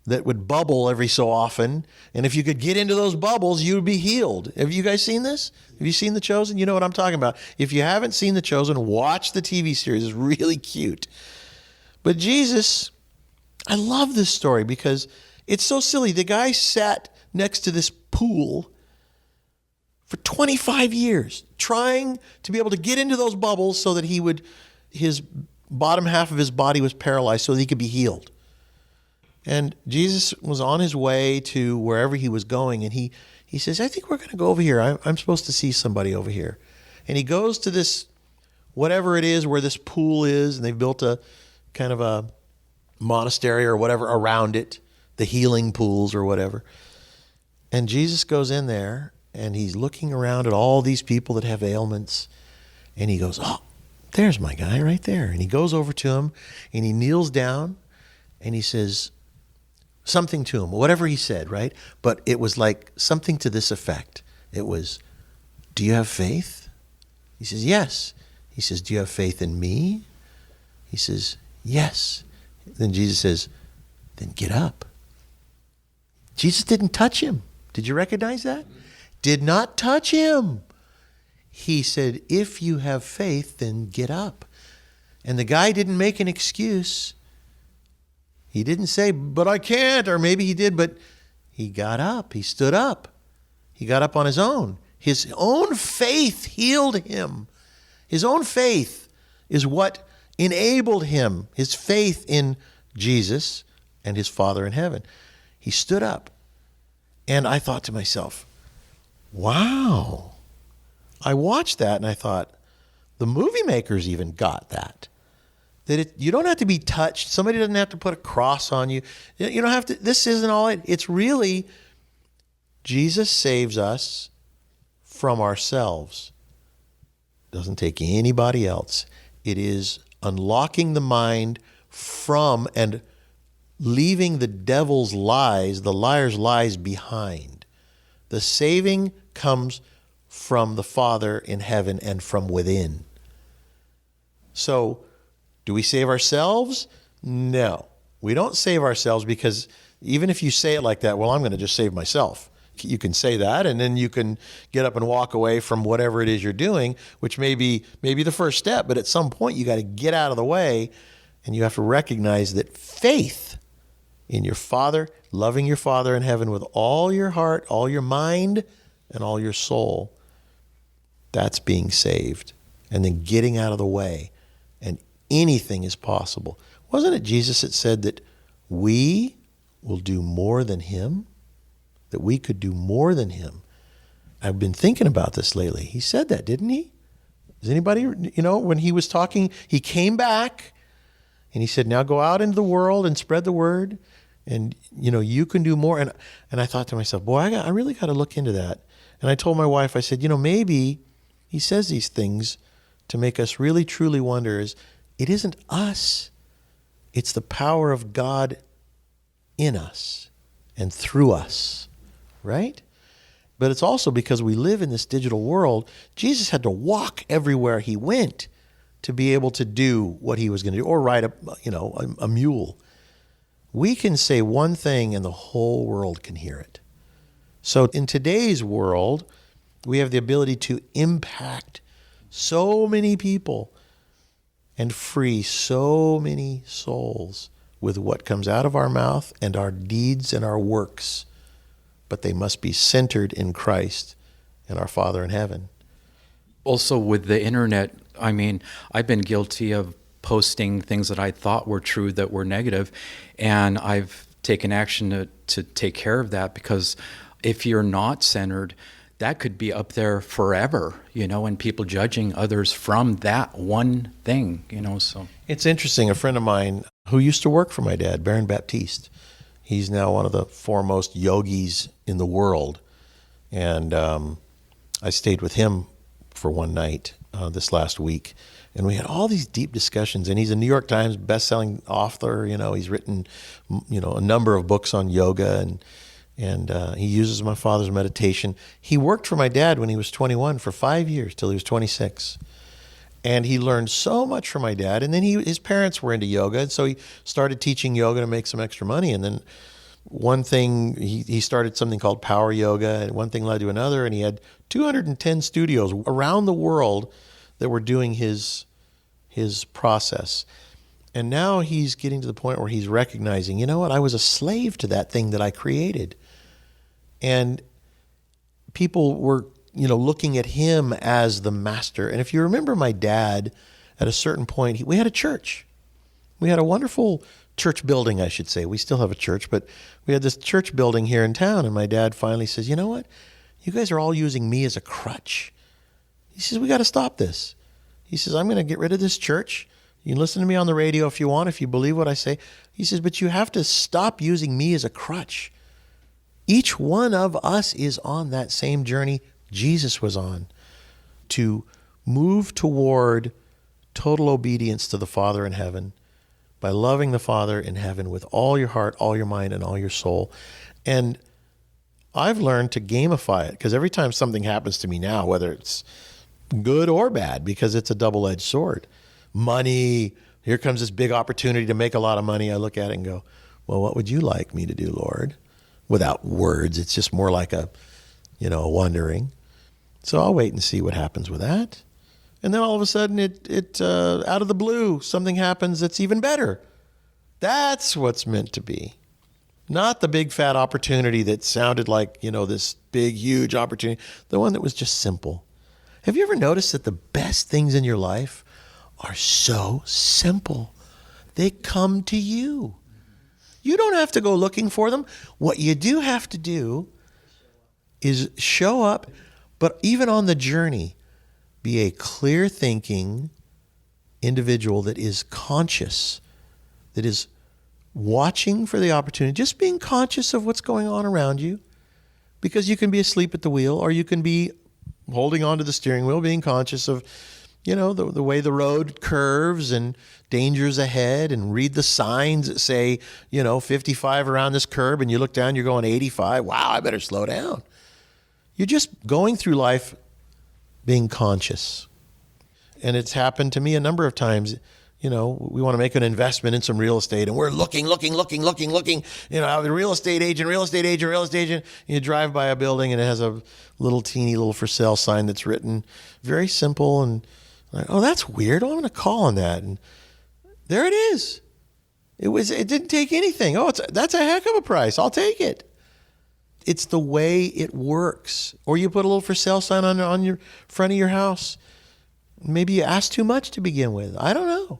that would bubble every so often, and if you could get into those bubbles, you would be healed. Have you guys seen this? Have you seen The Chosen? You know what I'm talking about. If you haven't seen The Chosen, watch the TV series. It's really cute. But Jesus, I love this story because it's so silly. The guy sat next to this pool for 25 years, trying to be able to get into those bubbles so that his bottom half of his body was paralyzed so that he could be healed. And Jesus was on his way to wherever he was going, and he says, I think we're going to go over here. I'm supposed to see somebody over here. And he goes to this, whatever it is, where this pool is, and they've built a kind of a monastery or whatever around it, the healing pools or whatever. And Jesus goes in there, and he's looking around at all these people that have ailments, and he goes, oh, there's my guy right there. And he goes over to him, and he kneels down, and he says something to him, whatever he said, right? But it was like something to this effect. It was, do you have faith? He says, yes. He says, do you have faith in me? He says, yes. Then Jesus says, then get up. Jesus didn't touch him. Did you recognize that? Did not touch him. He said, if you have faith, then get up. And the guy didn't make an excuse. He didn't say, but I can't, or maybe he did, but he got up. He stood up. He got up on his own. His own faith healed him. His own faith is what enabled him, his faith in Jesus and his Father in heaven. He stood up. And I thought to myself, wow. I watched that and I thought, the movie makers even got that. That you don't have to be touched. Somebody doesn't have to put a cross on you. You don't have to, this isn't all it. It's really, Jesus saves us from ourselves. Doesn't take anybody else. It is unlocking the mind from and leaving the devil's lies, the liar's lies behind. The saving comes from the Father in heaven and from within. So, do we save ourselves? No. We don't save ourselves because even if you say it like that, well, I'm going to just save myself. You can say that, and then you can get up and walk away from whatever it is you're doing, which may be the first step, but at some point you got to get out of the way, and you have to recognize that faith in your Father, loving your Father in heaven with all your heart, all your mind, and all your soul, that's being saved. And then getting out of the way, and anything is possible. Wasn't it Jesus that said that we will do more than him? That we could do more than him. I've been thinking about this lately. He said that, didn't he? Does anybody, when he was talking, he came back and he said, now go out into the world and spread the word. And, you can do more. And I thought to myself, boy, I really got to look into that. And I told my wife, I said, maybe he says these things to make us really, truly wonder it isn't us. It's the power of God in us and through us, right? But it's also because we live in this digital world. Jesus had to walk everywhere he went to be able to do what he was going to do, or ride a mule. We can say one thing and the whole world can hear it. So in today's world, we have the ability to impact so many people and free so many souls with what comes out of our mouth and our deeds and our works. But they must be centered in Christ and our Father in heaven. Also with the internet, I've been guilty of posting things that I thought were true that were negative, and I've taken action to take care of that, because if you're not centered, that could be up there forever, and people judging others from that one thing, so. It's interesting. A friend of mine who used to work for my dad, Baron Baptiste, he's now one of the foremost yogis in the world. And I stayed with him for one night this last week. And we had all these deep discussions. And he's a New York Times best-selling author. He's written, a number of books on yoga. And he uses my father's meditation. He worked for my dad when he was 21 for 5 years till he was 26. And he learned so much from my dad. And then his parents were into yoga. And so he started teaching yoga to make some extra money. And then one thing, he started something called power yoga. And one thing led to another. And he had 210 studios around the world that were doing his process. And now he's getting to the point where he's recognizing, you know what, I was a slave to that thing that I created. And people were, looking at him as the master. And if you remember my dad, at a certain point, we had a church. We had a wonderful church building, I should say. We still have a church, but we had this church building here in town. And my dad finally says, you know what, you guys are all using me as a crutch. He says, we got to stop this. He says, I'm going to get rid of this church. You can listen to me on the radio if you want, if you believe what I say. He says, but you have to stop using me as a crutch. Each one of us is on that same journey Jesus was on, to move toward total obedience to the Father in heaven by loving the Father in heaven with all your heart, all your mind, and all your soul. And I've learned to gamify it, because every time something happens to me now, whether it's good or bad, because it's a double-edged sword. Money, here comes this big opportunity to make a lot of money. I look at it and go, well, what would you like me to do, Lord? Without words, it's just more like a wondering. So I'll wait and see what happens with that. And then all of a sudden, it out of the blue, something happens that's even better. That's what's meant to be. Not the big fat opportunity that sounded like, this big, huge opportunity. The one that was just simple. Have you ever noticed that the best things in your life are so simple? They come to you. You don't have to go looking for them. What you do have to do is show up, but even on the journey, be a clear thinking individual that is conscious, that is watching for the opportunity, just being conscious of what's going on around you, because you can be asleep at the wheel, or you can be holding onto the steering wheel, being conscious of, the way the road curves and dangers ahead, and read the signs that say, 55 around this curb, and you look down, you're going 85. Wow, I better slow down. You're just going through life being conscious. And it's happened to me a number of times. We want to make an investment in some real estate, and we're looking, the real estate agent. You drive by a building and it has a teeny little for sale sign that's written very simple, and like, oh, that's weird. Oh, I'm going to call on that. And there it is. It didn't take anything. Oh, that's a heck of a price. I'll take it. It's the way it works. Or you put a little for sale sign on your front of your house. Maybe you asked too much to begin with. I don't know.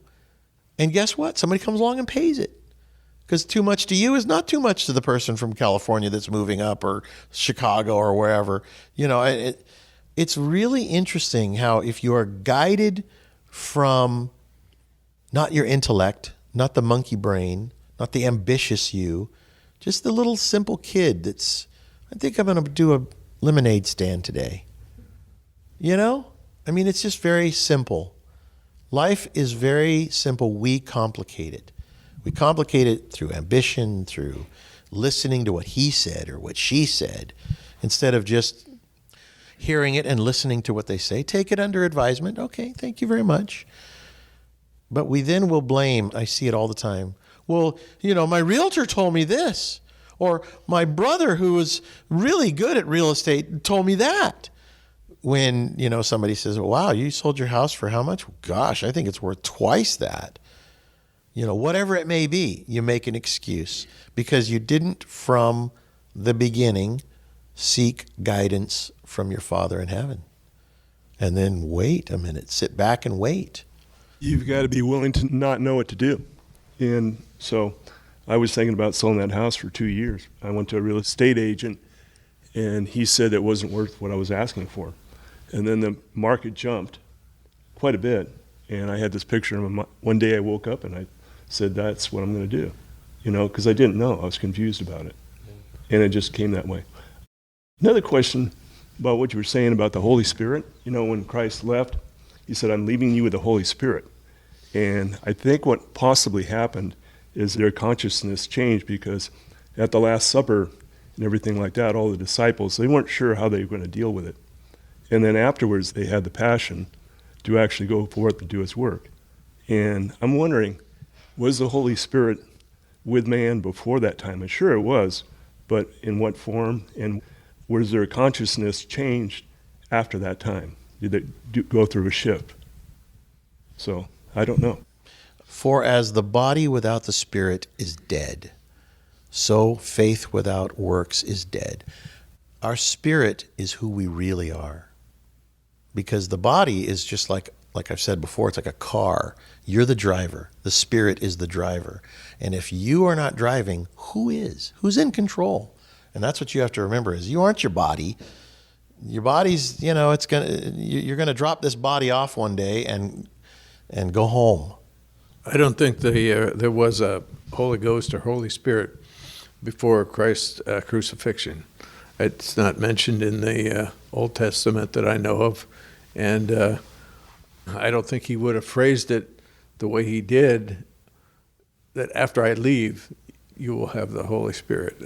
And guess what? Somebody comes along and pays it. Because too much to you is not too much to the person from California that's moving up, or Chicago, or wherever. It's really interesting how, if you are guided from not your intellect, not the monkey brain, not the ambitious you, just the little simple kid I think I'm going to do a lemonade stand today. It's just very simple. Life is very simple. We complicate it. We complicate it through ambition, through listening to what he said or what she said, instead of just hearing it and listening to what they say. Take it under advisement. Okay, thank you very much. But we then will blame. I see it all the time. Well, my realtor told me this, or my brother, who was really good at real estate, told me that. When, somebody says, wow, you sold your house for how much? Gosh, I think it's worth twice that. Whatever it may be, you make an excuse because you didn't from the beginning seek guidance from your Father in heaven. And then wait a minute, sit back and wait. You've got to be willing to not know what to do. And so I was thinking about selling that house for 2 years. I went to a real estate agent, and he said it wasn't worth what I was asking for. And then the market jumped quite a bit, and I had this picture of him. One day I woke up and I said, that's what I'm going to do, because I didn't know. I was confused about it, and it just came that way. Another question about what you were saying about the Holy Spirit. When Christ left, he said, I'm leaving you with the Holy Spirit. And I think what possibly happened is their consciousness changed, because at the Last Supper and everything like that, all the disciples, they weren't sure how they were going to deal with it. And then afterwards, they had the Passion. to actually go forth and do its work. And I'm wondering, was the Holy Spirit with man before that time? And sure it was, but in what form? And was their consciousness changed after that time? Did they go through a shift? So, I don't know. For as the body without the spirit is dead, so faith without works is dead. Our spirit is who we really are. Because the body is just like I've said before, it's like a car. You're the driver. The spirit is the driver. And if you are not driving, who is? Who's in control? And that's what you have to remember is you aren't your body. Your body's, you're going to drop this body off one day and go home. I don't think there was a Holy Ghost or Holy Spirit before Christ's crucifixion. It's not mentioned in the Old Testament that I know of. And I don't think he would have phrased it the way he did, that after I leave, you will have the Holy Spirit.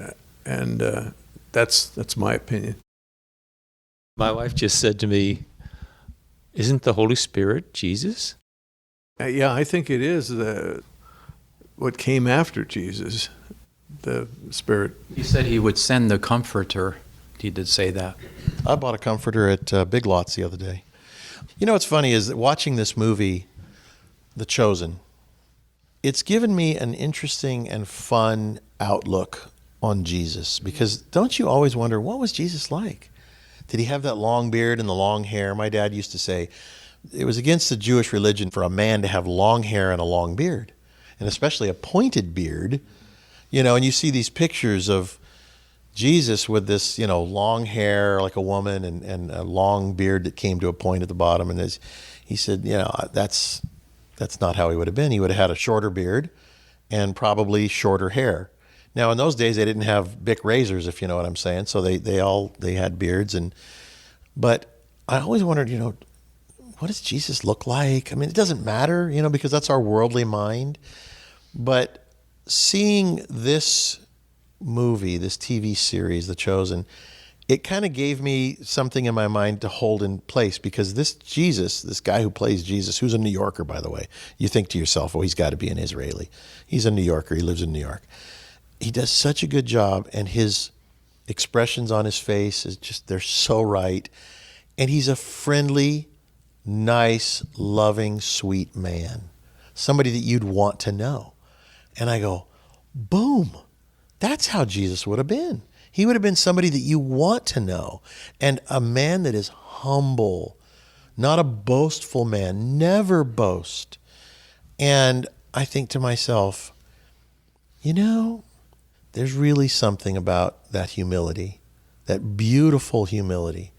And that's my opinion. My wife just said to me, "Isn't the Holy Spirit Jesus?" Yeah, I think it is what came after Jesus, the Spirit. He said he would send the Comforter. He did say that. I bought a comforter at Big Lots the other day. You know what's funny is that watching this movie, The Chosen, it's given me an interesting and fun outlook on Jesus. Because don't you always wonder, what was Jesus like? Did he have that long beard and the long hair? My dad used to say it was against the Jewish religion for a man to have long hair and a long beard, and especially a pointed beard. And you see these pictures of Jesus with this, long hair like a woman and a long beard that came to a point at the bottom. And he said, that's not how he would have been. He would have had a shorter beard and probably shorter hair. Now, in those days, they didn't have Bic razors, if you know what I'm saying. So they had beards. But I always wondered, what does Jesus look like? I mean, it doesn't matter, because that's our worldly mind. But seeing this movie, this TV series, The Chosen, it kind of gave me something in my mind to hold in place, because this Jesus, this guy who plays Jesus, who's a New Yorker, by the way, you think to yourself, oh, he's got to be an Israeli. He's a New Yorker. He lives in New York. He does such a good job, and his expressions on his face is just, they're so right. And he's a friendly, nice, loving, sweet man, somebody that you'd want to know. And I go, boom, that's how Jesus would have been. He would have been somebody that you want to know, and a man that is humble, not a boastful man, never boast. And I think to myself, there's really something about that humility, that beautiful humility.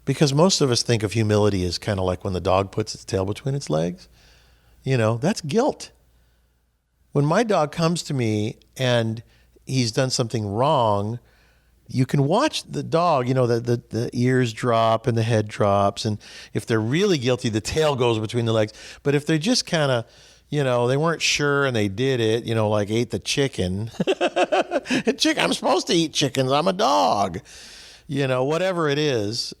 Because most of us think of humility as kind of like when the dog puts its tail between its legs. That's guilt. When my dog comes to me and he's done something wrong, you can watch the dog, the ears drop and the head drops. And if they're really guilty, the tail goes between the legs. But if they're just kind of, they weren't sure and they did it, like ate the chicken. I'm supposed to eat chickens. I'm a dog. Whatever it is,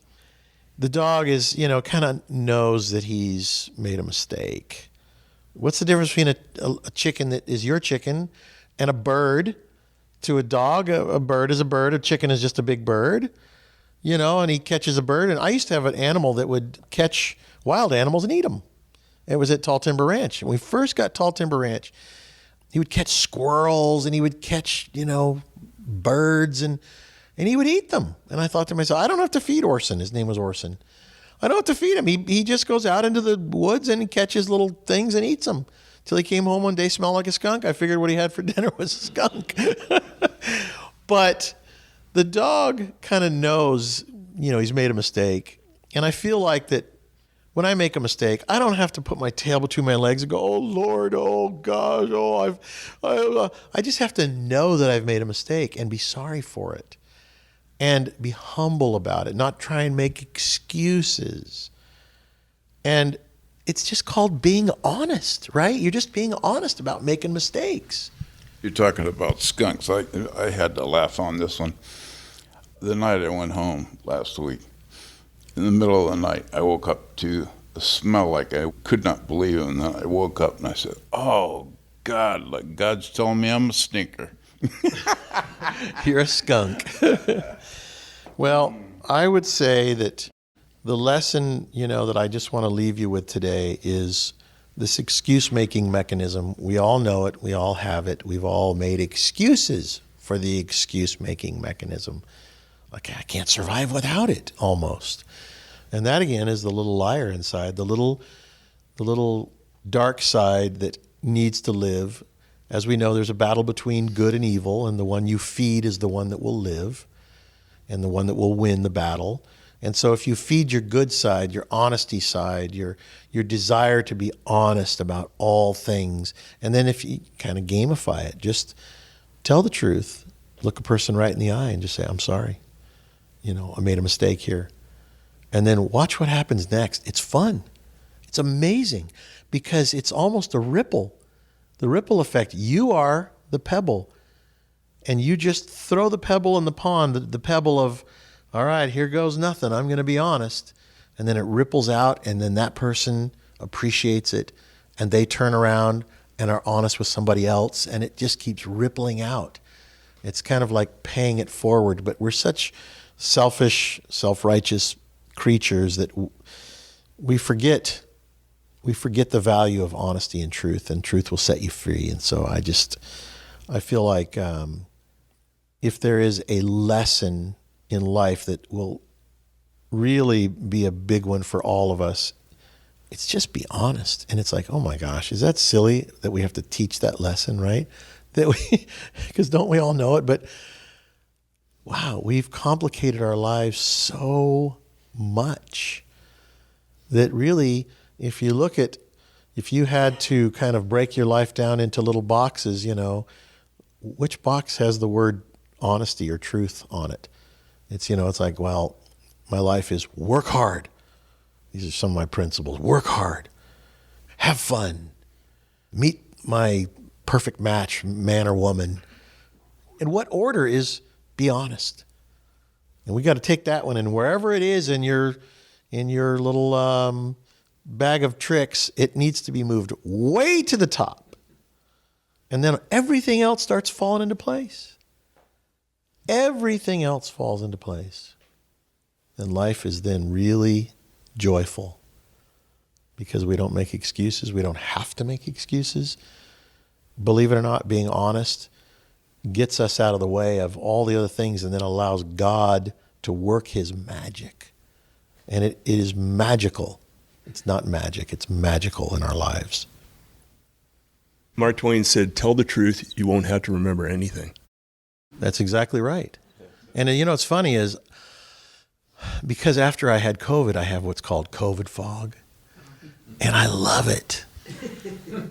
the dog is, kind of knows that he's made a mistake. What's the difference between a chicken that is your chicken and a bird? To a dog, a bird is a bird. A chicken is just a big bird, and he catches a bird. And I used to have an animal that would catch wild animals and eat them. It was at Tall Timber Ranch. When we first got Tall Timber Ranch, he would catch squirrels and he would catch, birds and he would eat them. And I thought to myself, I don't have to feed Orson. His name was Orson. I don't have to feed him. He just goes out into the woods and he catches little things and eats them. Till he came home one day, smelled like a skunk. I figured what he had for dinner was a skunk. But the dog kind of knows, he's made a mistake. And I feel like that when I make a mistake, I don't have to put my tail between my legs and go, oh, Lord, oh, gosh, I just have to know that I've made a mistake and be sorry for it. And be humble about it, not try and make excuses. And it's just called being honest, right? You're just being honest about making mistakes. You're talking about skunks. I had to laugh on this one. The night I went home last week, in the middle of the night, I woke up to smell like I could not believe it. And then I woke up and I said, oh, God, like God's telling me I'm a stinker. You're a skunk. Well, I would say that the lesson, that I just want to leave you with today is this excuse-making mechanism. We all know it. We all have it. We've all made excuses for the excuse-making mechanism. Like, I can't survive without it, almost. And that, again, is the little liar inside, the little dark side that needs to live. As we know, there's a battle between good and evil, and the one you feed is the one that will live and the one that will win the battle. And so if you feed your good side, your honesty side, your desire to be honest about all things, and then if you kind of gamify it, just tell the truth, look a person right in the eye and just say, I'm sorry. I made a mistake here. And then watch what happens next. It's fun. It's amazing because it's almost a ripple. The ripple effect. You are the pebble. And you just throw the pebble in the pond, the pebble of, all right, here goes nothing. I'm going to be honest. And then it ripples out, and then that person appreciates it, and they turn around and are honest with somebody else, and it just keeps rippling out. It's kind of like paying it forward, but we're such selfish, self-righteous creatures that we forget the value of honesty and truth will set you free. And so I feel like if there is a lesson in life that will really be a big one for all of us, it's just be honest. And it's like, oh my gosh, is that silly that we have to teach that lesson, right? Because don't we all know it? But wow, we've complicated our lives so much that really, if you had to kind of break your life down into little boxes, which box has the word honesty or truth on it? It's, it's like, well, my life is work hard. These are some of my principles. Work hard. Have fun. Meet my perfect match, man or woman. And what order is be honest? And we got to take that one, and wherever it is in your little bag of tricks, it needs to be moved way to the top. And then everything else starts falling into place. Everything else falls into place. And life is then really joyful because we don't make excuses. We don't have to make excuses. Believe it or not, being honest gets us out of the way of all the other things and then allows God to work his magic. And it is magical. It's not magic. It's magical in our lives. Mark Twain said, tell the truth, you won't have to remember anything. That's exactly right. And what's funny is because after I had COVID, I have what's called COVID fog. And I love it.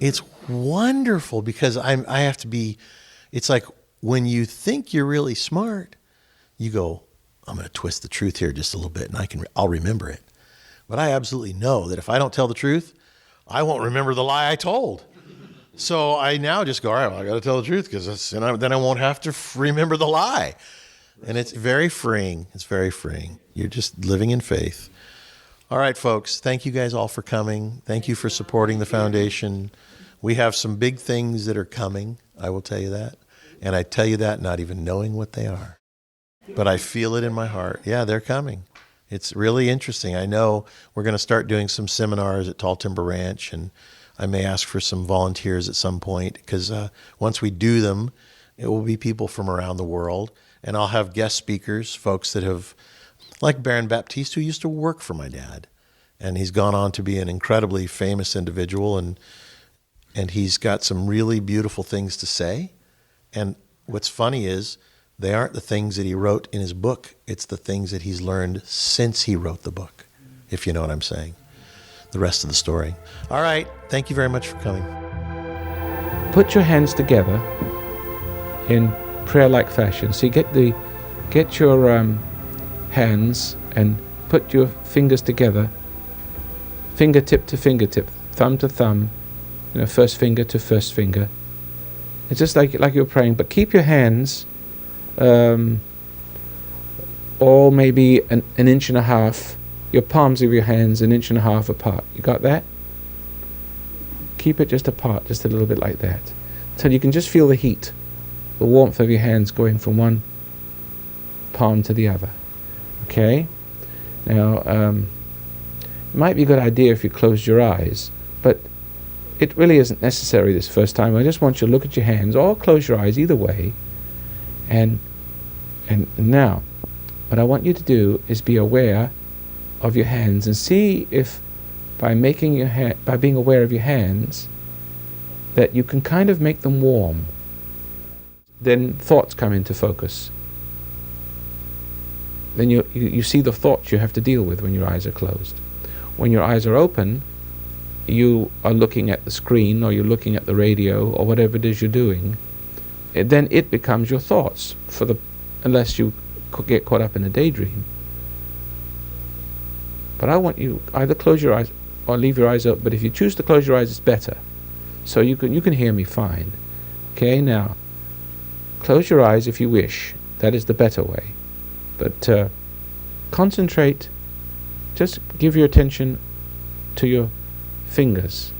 It's wonderful because I have to be, it's like when you think you're really smart, you go, I'm going to twist the truth here just a little bit and I'll remember it. But I absolutely know that if I don't tell the truth, I won't remember the lie I told. So I now just go, all right, well, I got to tell the truth because then I won't have to remember the lie. And it's very freeing. It's very freeing. You're just living in faith. All right, folks, thank you guys all for coming. Thank you for supporting the foundation. We have some big things that are coming, I will tell you that. And I tell you that not even knowing what they are. But I feel it in my heart. Yeah, they're coming. It's really interesting. I know we're going to start doing some seminars at Tall Timber Ranch, and I may ask for some volunteers at some point because once we do them, it will be people from around the world. And I'll have guest speakers, folks that have, like Baron Baptiste, who used to work for my dad. And he's gone on to be an incredibly famous individual, and he's got some really beautiful things to say. And what's funny is they aren't the things that he wrote in his book. It's the things that he's learned since he wrote the book, if you know what I'm saying. The rest of the story. All right. Thank you very much for coming. Put your hands together in prayer-like fashion. So you get your hands and put your fingers together, fingertip to fingertip, thumb to thumb, first finger to first finger. It's just like you're praying, but keep your hands all maybe an inch and a half your palms of your hands 1.5 inches apart. You got that? Keep it just apart, just a little bit like that, till you can just feel the heat, the warmth of your hands going from one palm to the other. Okay? Now, it might be a good idea if you closed your eyes, but it really isn't necessary this first time. I just want you to look at your hands, or close your eyes, either way. And now, what I want you to do is be aware of your hands and see if by being aware of your hands that you can kind of make them warm. Then thoughts come into focus. Then you see the thoughts you have to deal with when your eyes are closed. When your eyes are open, you are looking at the screen, or you're looking at the radio, or whatever it is you're doing. Then it becomes your thoughts, unless you get caught up in a daydream. But I want you either close your eyes or leave your eyes open. But if you choose to close your eyes, it's better, so you can hear me fine. Okay, now close your eyes if you wish. That is the better way. But concentrate. Just give your attention to your fingers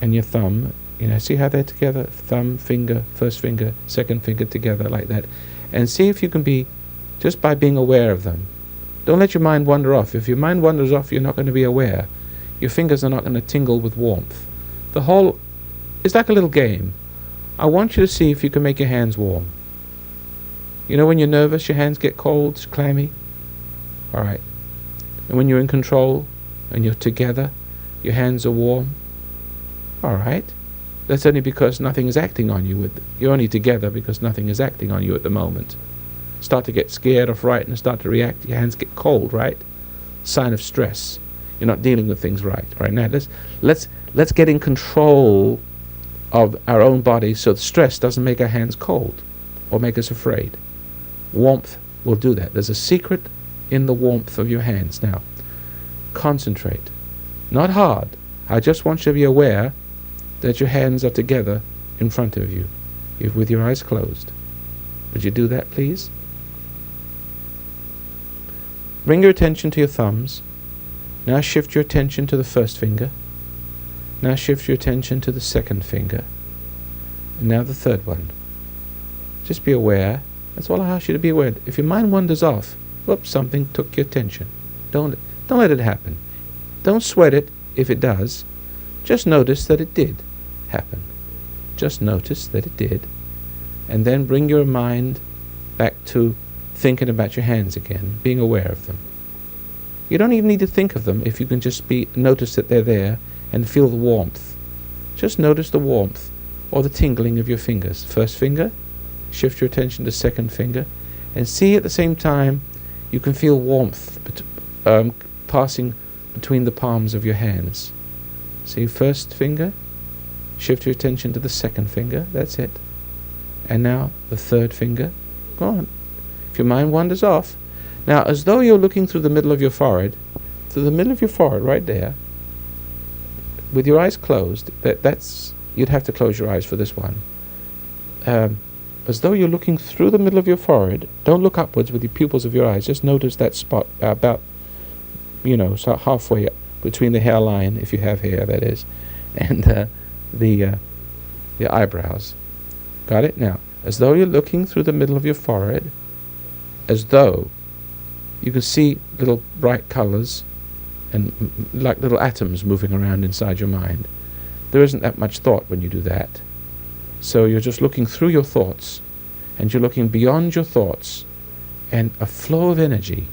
and your thumb. See how they're together? Thumb, finger, first finger, second finger together like that. And see if you can be, just by being aware of them. Don't let your mind wander off. If your mind wanders off, you're not going to be aware. Your fingers are not going to tingle with warmth. It's like a little game. I want you to see if you can make your hands warm. When you're nervous, your hands get cold, clammy. All right. And when you're in control and you're together, your hands are warm. All right. That's only because nothing is acting on you. You're only together because nothing is acting on you at the moment. Start to get scared or frightened, start to react, your hands get cold, right? Sign of stress. You're not dealing with things right. Right now, let's get in control of our own bodies so the stress doesn't make our hands cold or make us afraid. Warmth will do that. There's a secret in the warmth of your hands. Now, concentrate. Not hard. I just want you to be aware that your hands are together in front of you, with your eyes closed. Would you do that, please? Bring your attention to your thumbs. Now shift your attention to the first finger. Now shift your attention to the second finger. And now the third one. Just be aware. That's all I ask you to be aware. If your mind wanders off, whoops, something took your attention. Don't let it happen. Don't sweat it if it does. Just notice that it did happen. Just notice that it did. And then bring your mind back to thinking about your hands again, being aware of them. You don't even need to think of them if you can just notice that they're there and feel the warmth. Just notice the warmth or the tingling of your fingers. First finger, shift your attention to second finger, and see at the same time you can feel warmth passing between the palms of your hands. See, first finger, shift your attention to the second finger, that's it. And now the third finger, go on. If your mind wanders off, now as though you're looking through the middle of your forehead, right there, with your eyes closed, that's you'd have to close your eyes for this one. As though you're looking through the middle of your forehead, don't look upwards with the pupils of your eyes, just notice that spot about, so halfway up between the hairline, if you have hair, that is, and the eyebrows. Got it? Now, as though you're looking through the middle of your forehead, as though you can see little bright colors and like little atoms moving around inside your mind. There isn't that much thought when you do that. So you're just looking through your thoughts, and you're looking beyond your thoughts, and a flow of energy.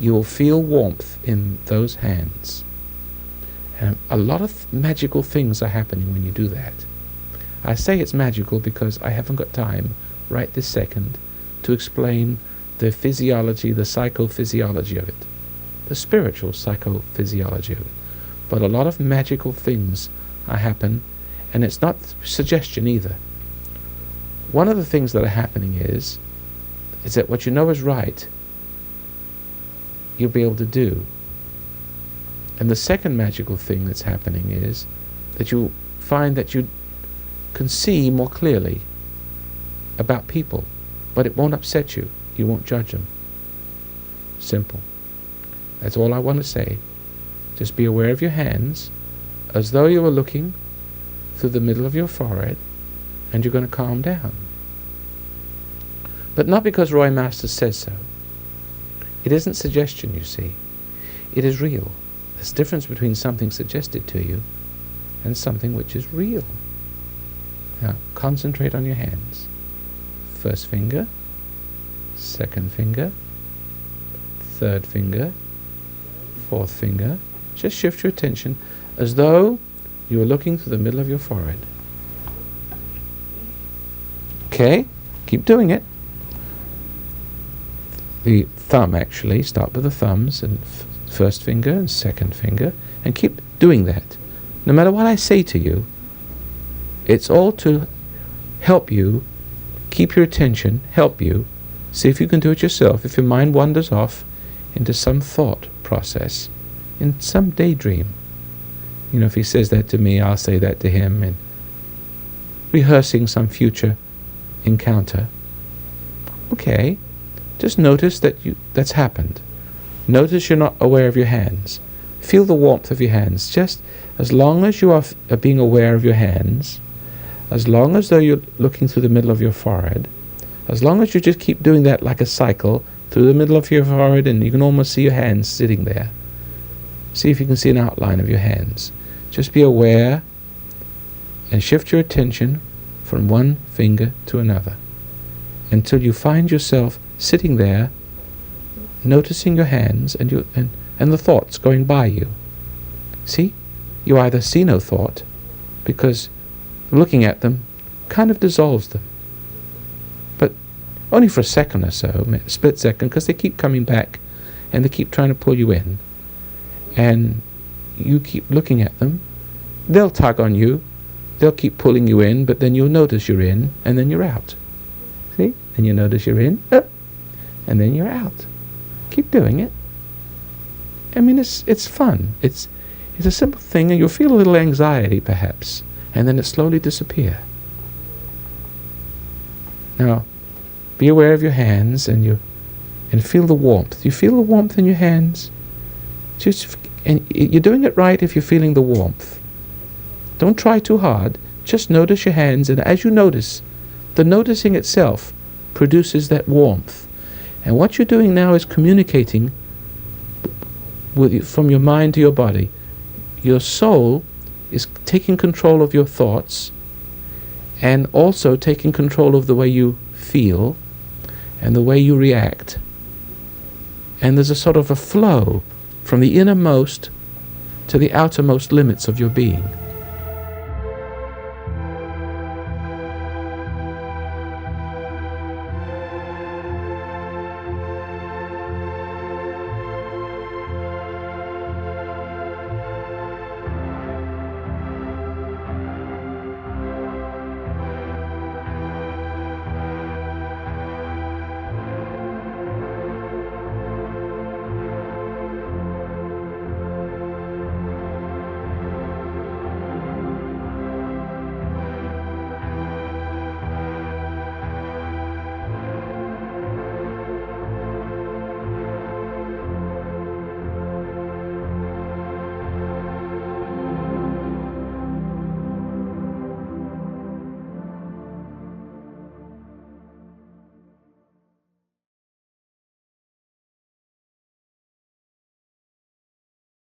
You will feel warmth in those hands. And a lot of magical things are happening when you do that. I say it's magical because I haven't got time right this second to explain the physiology, the psychophysiology of it, the spiritual psychophysiology of it. But a lot of magical things are happening, and it's not suggestion either. One of the things that are happening is that what you know is right, you'll be able to do. And the second magical thing that's happening is that you find that you can see more clearly about people, but it won't upset you. You won't judge them. Simple. That's all I want to say. Just be aware of your hands, as though you were looking through the middle of your forehead, and you're going to calm down. But not because Roy Masters says so. It isn't suggestion, you see. It is real. There's a difference between something suggested to you and something which is real. Now, concentrate on your hands. First finger, second finger, third finger, fourth finger. Just shift your attention as though you were looking through the middle of your forehead. Okay, keep doing it. The thumb, actually, start with the thumbs and first finger and second finger, and keep doing that. No matter what I say to you, it's all to help you keep your attention, help you. See if you can do it yourself. If your mind wanders off into some thought process, in some daydream. You know, if he says that to me, I'll say that to him, and rehearsing some future encounter. Okay, just notice that that's happened. Notice you're not aware of your hands. Feel the warmth of your hands. Just as long as you are being aware of your hands, as long as though you're looking through the middle of your forehead, as long as you just keep doing that like a cycle through the middle of your forehead, and you can almost see your hands sitting there. See if you can see an outline of your hands. Just be aware and shift your attention from one finger to another until you find yourself sitting there, noticing your hands and the thoughts going by you. See? You either see no thought, because looking at them kind of dissolves them. But only for a second or so, a split second, because they keep coming back and they keep trying to pull you in. And you keep looking at them. They'll tug on you. They'll keep pulling you in, but then you'll notice you're in, and then you're out. See? And you notice you're in, and then you're out. Keep doing it. I mean, it's fun. It's a simple thing, and you'll feel a little anxiety, perhaps, and then it slowly disappear. Now, be aware of your hands, and feel the warmth. You feel the warmth in your hands? And you're doing it right if you're feeling the warmth. Don't try too hard. Just notice your hands, and as you notice, the noticing itself produces that warmth. And what you're doing now is communicating from your mind to your body. Your soul is taking control of your thoughts, and also taking control of the way you feel and the way you react. And there's a sort of a flow from the innermost to the outermost limits of your being.